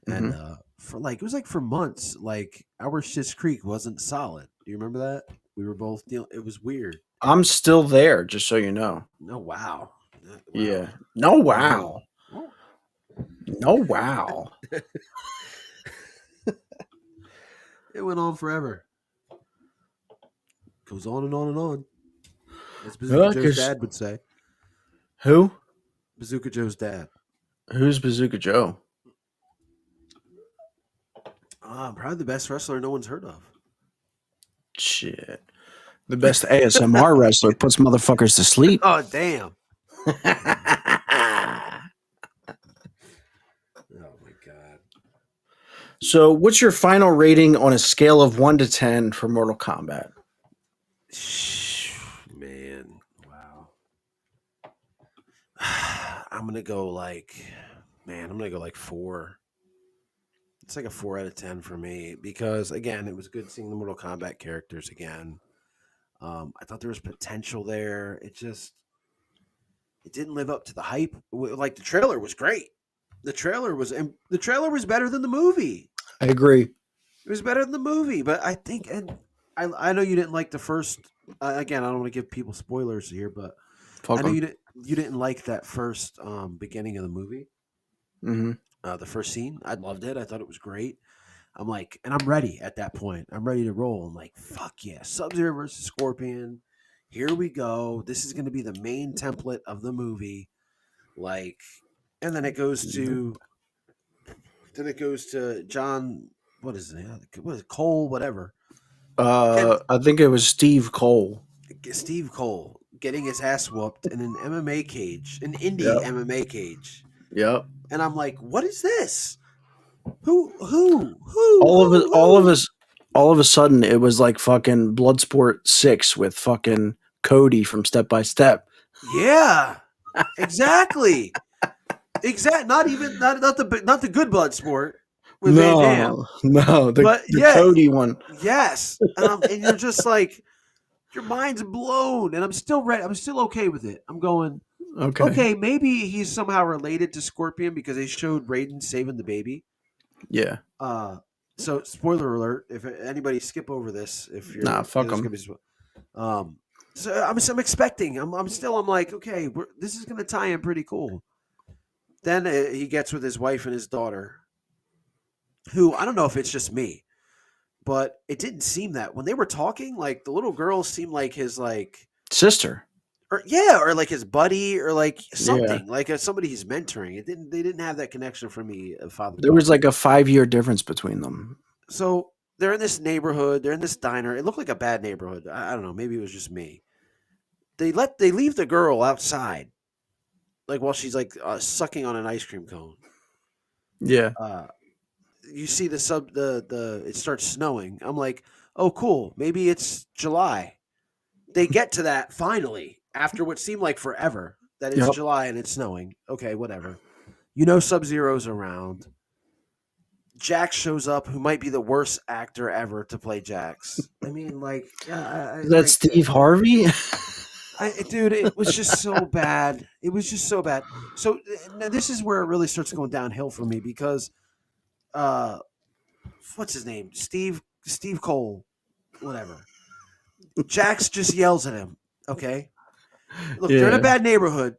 and for like it was like for months, like our Schitt's Creek wasn't solid. Do you remember that? We were both dealing. It was weird. I'm still there, just so you know. No, wow. Yeah. No, wow. No, wow. It went on forever. Goes on and on and on. As Bazooka Joe's dad would say. Who? Bazooka Joe's dad. Who's Bazooka Joe? Probably the best wrestler no one's heard of. Shit. The best ASMR wrestler puts motherfuckers to sleep. Oh, damn. Oh, my God. So, what's your final rating on a scale of 1 to 10 for Mortal Kombat? Man, wow. I'm going to go like 4. It's like a 4 out of 10 for me because, again, it was good seeing the Mortal Kombat characters again. I thought there was potential there. It didn't live up to the hype. Like the trailer was great. The trailer was better than the movie. I agree. It was better than the movie, but I think, and I know you didn't like the first. Again, I don't want to give people spoilers here, but I know you didn't like that first beginning of the movie. Mm-hmm. The first scene, I loved it. I thought it was great. I'm like, and I'm ready at that point. I'm ready to roll. I'm like, fuck yeah, Sub-Zero versus Scorpion. Here we go. This is going to be the main template of the movie. Like, and then it goes to John. What is it? What is it? Cole? Whatever. I think it was Steve Cole. Steve Cole getting his ass whooped in an MMA cage, an indie MMA cage. Yep. And I'm like, what is this? Who? All of a sudden, it was like fucking Bloodsport 6 with fucking Cody from Step by Step. Yeah, exactly. Not the good Bloodsport with Van Damme. No, the Cody one. Yes, and you're just like, your mind's blown, and I'm still ready. I'm still okay with it. I'm going, okay, maybe he's somehow related to Scorpion because they showed Raiden saving the baby. Yeah. So spoiler alert, if anybody skip over this, if you're fuck them. So I'm expecting. I'm like, okay, this is gonna tie in pretty cool. Then he gets with his wife and his daughter, who I don't know if it's just me, but it didn't seem that when they were talking, like the little girl seemed like his like sister. Or like his buddy, or like something, like somebody he's mentoring. They didn't have that connection for me. Father. There was like a 5-year difference between them. So they're in this neighborhood. They're in this diner. It looked like a bad neighborhood. I don't know. Maybe it was just me. They leave the girl outside, like while she's like sucking on an ice cream cone. Yeah. You see it starts snowing. I'm like, oh cool. Maybe it's July. They get to that finally. After what seemed like forever, that it's July and it's snowing. Okay, whatever. Sub-Zero's around. Jax shows up, who might be the worst actor ever to play Jax. I mean, like... That's Steve Harvey? Dude, it was just so bad. It was just so bad. So, now this is where it really starts going downhill for me, because... what's his name? Steve Cole. Whatever. Jax just yells at him, okay? Look, they're in a bad neighborhood.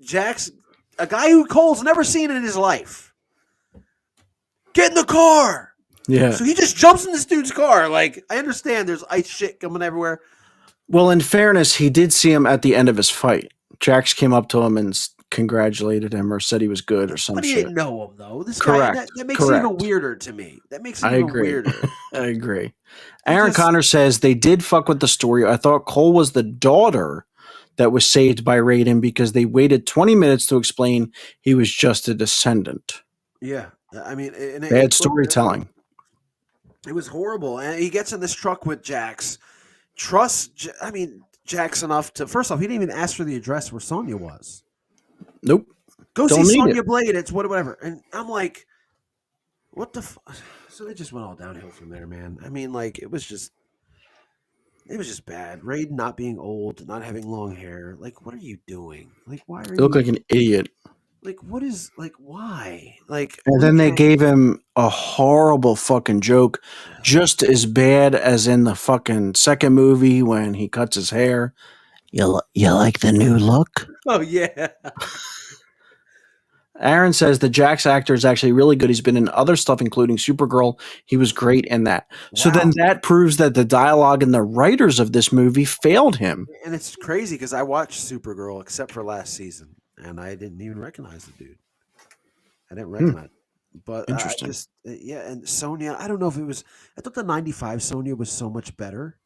Jax, a guy who Cole's never seen in his life. Get in the car. Yeah. So he just jumps in this dude's car. Like, I understand there's ice shit coming everywhere. Well, in fairness, he did see him at the end of his fight. Jax came up to him and congratulated him or said he was good or some shit. But he didn't know him, though. This Correct. guy, that makes it even weirder to me. That makes it even weirder. I agree. Aaron Connor says they did fuck with the story. I thought Cole was the daughter that was saved by Raiden because they waited 20 minutes to explain he was just a descendant. Yeah, I mean, and Bad storytelling. it was horrible. And he gets in this truck with Jax. I mean, Jax enough to. First off, he didn't even ask for the address where Sonya was. Nope. Go Don't see need Sonya it. Blade. It's whatever. And I'm like, what the? So they just went all downhill from there, man. I mean, like it was just bad. Raiden not being old, not having long hair. Like, what are you doing? Like, why are You look you? like an idiot. Like, what is like? Why? Like, And then they gave him a horrible fucking joke, just as bad as in the fucking second movie when he cuts his hair. You like the new look? Oh yeah. Aaron says the Jax actor is actually really good. He's been in other stuff, including Supergirl. He was great in that. So Wow. then that proves that the dialogue and the writers of this movie failed him. And it's crazy because I watched Supergirl except for last season, and I didn't even recognize the dude. I didn't recognize it. But I Interesting. just, yeah, and Sonya, I don't know if it was, I thought the 95 Sonya was so much better.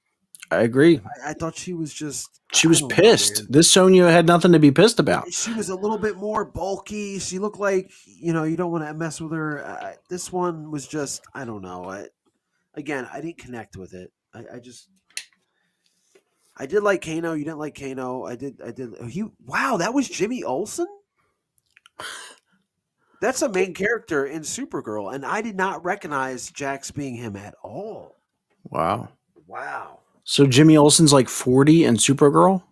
I agree. I thought she was just, She I was don't know, pissed. man. This Sonya had nothing to be pissed about. She was a little bit more bulky. She looked like, you don't want to mess with her. This one was just, I don't know. Again, I didn't connect with it. I did like Kano. You didn't like Kano. I did. Wow, that was Jimmy Olsen? That's a main character in Supergirl, and I did not recognize Jax being him at all. Wow. Wow. So Jimmy Olsen's like 40 in Supergirl?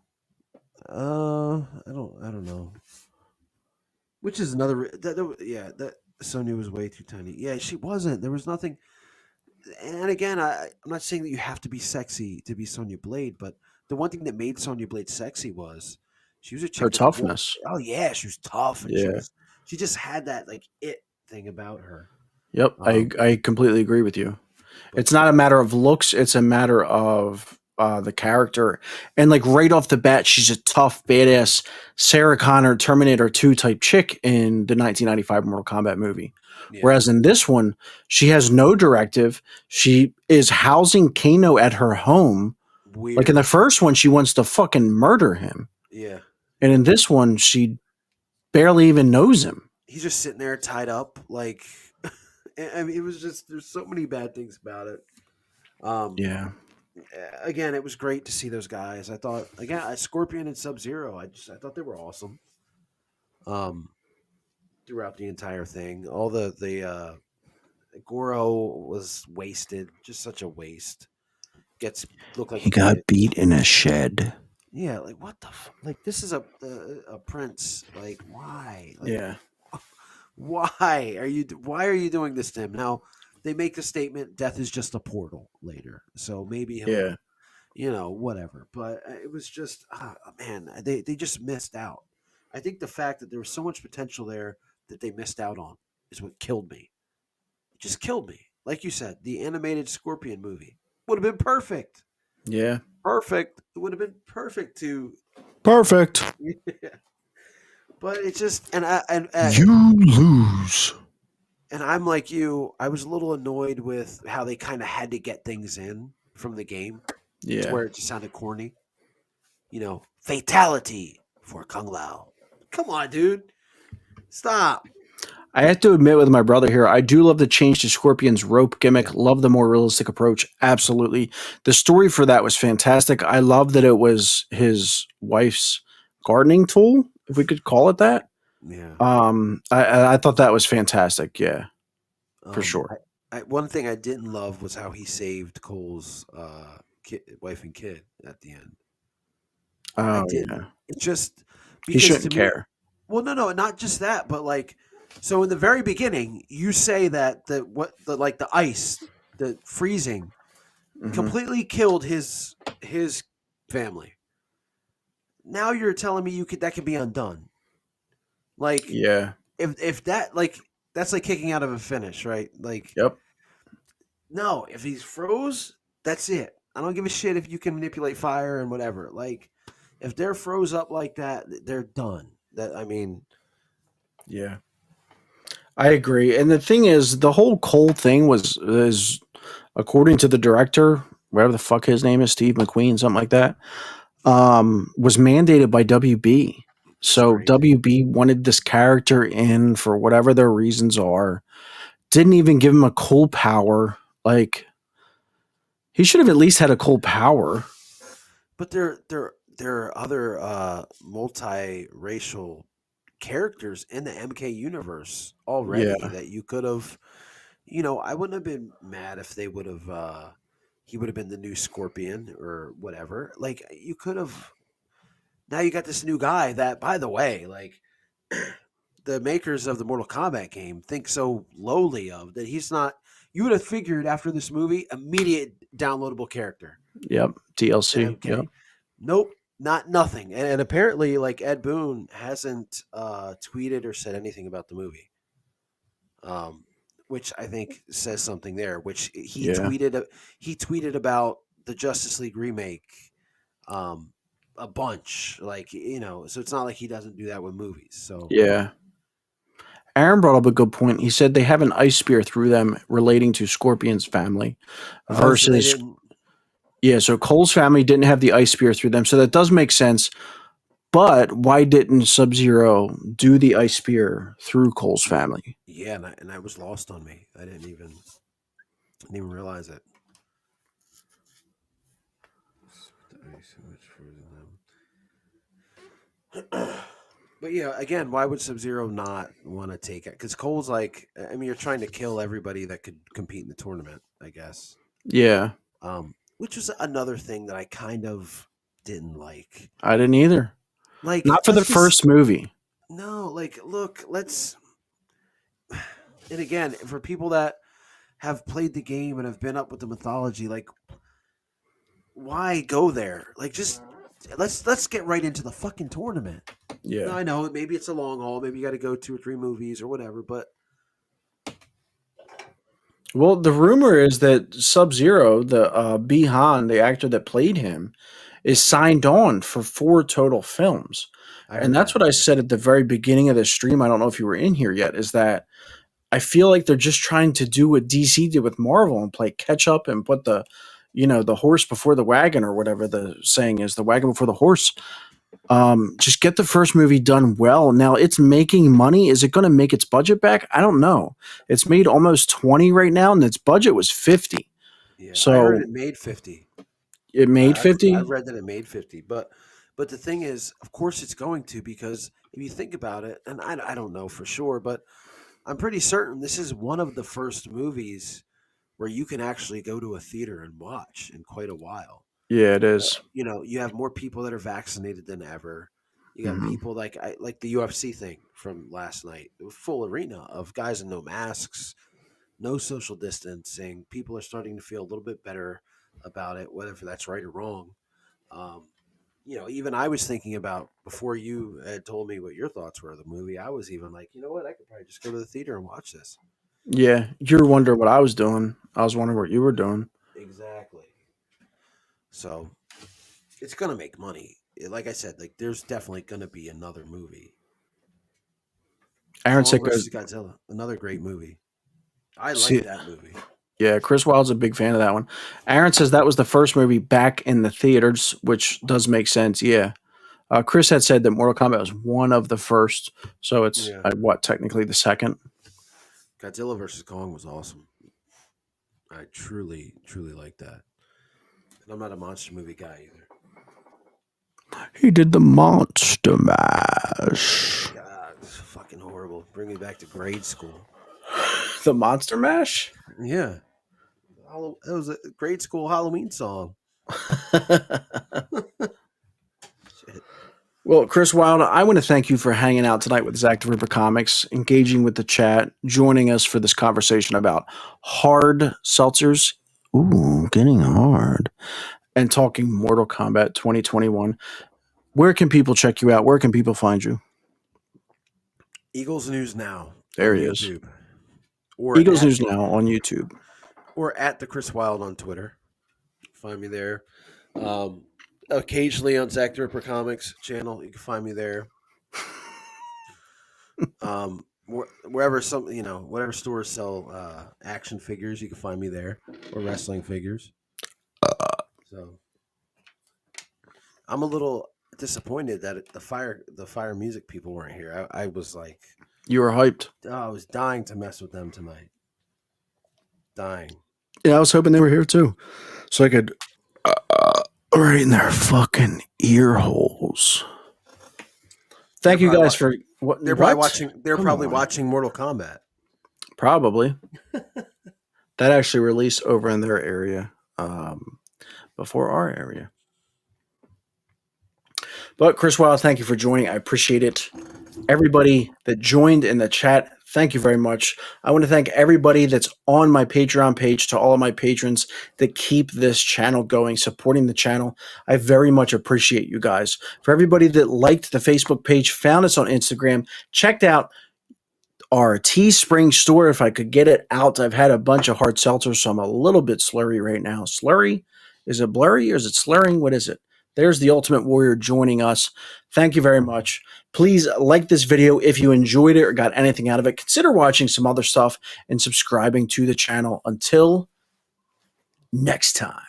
I don't know. Which is another that Sonya was way too tiny. Yeah, she wasn't. There was nothing. And again, I'm not saying that you have to be sexy to be Sonya Blade, but the one thing that made Sonya Blade sexy was she was a chick Her that toughness. Oh yeah, she was tough, and Yeah. she just had that like it thing about her. Yep. I completely agree with you. It's not a matter of looks, it's a matter of the character. And like right off the bat, she's a tough, badass Sarah Connor Terminator 2 type chick in the 1995 Mortal Kombat movie. Yeah. Whereas in this one, she has no directive. She is housing Kano at her home. Weird. Like in the first one, she wants to fucking murder him. Yeah. And in this one, she barely even knows him. He's just sitting there tied up. Like, I mean, it was just, there's so many bad things about it. Yeah. Again, it was great to see those guys. I thought, again, Scorpion and Sub-Zero, I thought they were awesome. Throughout the entire thing, all the Goro was wasted, just such a waste. Looked like He got beat in a shed. Yeah, like what the like this is a prince. Like why? Like, Yeah. Why are you doing this to him? Now they make the statement death is just a portal later. So maybe he'll, whatever. But it was just man, they just missed out. I think the fact that there was so much potential there that they missed out on is what killed me. It just killed me. Like you said, the animated Scorpion movie would have been perfect. Yeah. Perfect. It would have been perfect to. Perfect. Yeah. But it's just and you lose. And I'm like you. I was a little annoyed with how they kind of had to get things in from the game. Yeah. To where it just sounded corny. Fatality for Kung Lao. Come on, dude. Stop. I have to admit with my brother here, I do love the change to Scorpion's rope gimmick. Yeah. Love the more realistic approach. Absolutely. The story for that was fantastic. I love that it was his wife's gardening tool, if we could call it that. Yeah. I thought that was fantastic. Yeah, for sure. One thing I didn't love was how he saved Cole's wife and kid at the end. Oh, yeah. It just he shouldn't care. Well, no, not just that, but like, so in the very beginning, you say that the ice, the freezing, completely killed his family. Now you're telling me that can be undone. Like, yeah, if that like that's like kicking out of a finish, right? Like, yep. No, if he's froze, that's it. I don't give a shit if you can manipulate fire and whatever. Like, if they're froze up like that, they're done. Yeah, I agree. And the thing is, the whole Cole thing is according to the director, whatever the fuck his name is, Steve McQueen, something like that. was mandated by WB. So crazy. WB wanted this character in for whatever their reasons are. Didn't even give him a cool power. Like he should have at least had a cool power. But there are other multiracial characters in the MK universe already Yeah. that you could have. I wouldn't have been mad if they would have. He would have been the new Scorpion or whatever. Like you could have. Now you got this new guy that, by the way, like the makers of the Mortal Kombat game think so lowly of that he's not. You would have figured after this movie, immediate downloadable character Yep. in DLC. Yep. MK. Nope, not nothing. And apparently, like Ed Boon hasn't tweeted or said anything about the movie, um, which I think says something there. Which Yeah. he tweeted about the Justice League remake um, a bunch, so it's not like he doesn't do that with movies. So Yeah. Aaron brought up a good point. He said they have an ice spear through them relating to Scorpion's family so they versus didn't. yeah, so Cole's family didn't have the ice spear through them. So that does make sense. But why didn't Sub-Zero do the ice spear through Cole's family? Yeah, and that was lost on me. I didn't even realize it. But yeah, again, why would Sub Zero not want to take it? Because Cole's like, I mean, you're trying to kill everybody that could compete in the tournament, I guess. Yeah, Which was another thing that I kind of didn't like. I didn't either. Like, Not for the let's just first movie. no, like, look, let's. And again, for people that have played the game and have been up with the mythology, like, why go there? Like, just let's get right into the fucking tournament. Yeah. Now, I know maybe it's a long haul, maybe you got to go 2 or 3 movies or whatever, but Well, the rumor is that Sub-Zero, the Bihan, the actor that played him, is signed on for 4 total films. I And heard that's that what I too. said at the very beginning of the stream. I don't know if you were in here yet, is that I feel like they're just trying to do what DC did with Marvel and play catch up and put the horse before the wagon or whatever the saying is, the wagon before the horse. Just get the first movie done well. Now it's making money. Is it going to make its budget back? I don't know. It's made almost 20 right now, and its budget was 50. Yeah, I heard So it made 50. it made I've 50. read that it made 50, but the thing is, of course, it's going to because if you think about it, and I don't know for sure, but I'm pretty certain this is one of the first movies where you can actually go to a theater and watch in quite a while. Yeah, it is. You have more people that are vaccinated than ever. You got Mhm. people like the UFC thing from last night, full arena of guys in no masks, no social distancing. People are starting to feel a little bit better about it, whether that's right or wrong. Um, even I was thinking about before you had told me what your thoughts were of the movie. I was even like, you know what, I could probably just go to the theater and watch this. Yeah, you're wondering what I was doing. I was wondering what you were doing. Exactly. So it's gonna make money. Like I said, like there's definitely gonna be another movie. Aaron Kong said, versus Godzilla, another great movie. I like "See, that movie. yeah, Chris Wilde's a big fan of that one." Aaron says that was the first movie back in the theaters, which does make sense. Yeah. Chris had said that Mortal Kombat was one of the first, so it's Yeah, what technically the second. Godzilla versus Kong was awesome. I truly, truly like that. And I'm not a monster movie guy either. He did the Monster Mash. God, it's fucking horrible. Bring me back to grade school. The Monster Mash. Yeah, it was a grade school Halloween song. Shit. Well, Chris Wilde, I want to thank you for hanging out tonight with Zach the Ripper Comics, engaging with the chat, joining us for this conversation about hard seltzers. Ooh, getting hard. And talking Mortal Kombat 2021. Where can people check you out? Where can people find you? Eagles News Now There on he is. YouTube, or Eagles at News Now on YouTube. the Chris Wild on Twitter. Find me there. Occasionally on Zach the Ripper Comics channel, you can find me there. Wherever whatever stores sell action figures, you can find me there, or wrestling figures. So I'm a little disappointed that the fire music people weren't here. I was like, You were hyped. I was dying to mess with them tonight. Dying. Yeah, I was hoping they were here too, so I could right in their fucking ear holes. Thank you guys for what They're probably what? watching. They're Come probably on. watching Mortal Kombat. Probably. That actually released over in their area before our area. But Chris Wild, thank you for joining. I appreciate it. Everybody that joined in the chat, thank you very much. I want to thank everybody that's on my Patreon page, to all of my patrons that keep this channel going, supporting the channel. I very much appreciate you guys. For everybody that liked the Facebook page, found us on Instagram, checked out our Teespring store, if I could get it out. I've had a bunch of hard seltzers, so I'm a little bit slurry right now. Slurry? Is it blurry or is it slurring? What is it? There's the Ultimate Warrior joining us. Thank you very much. Please like this video if you enjoyed it or got anything out of it. Consider watching some other stuff and subscribing to the channel. Until next time.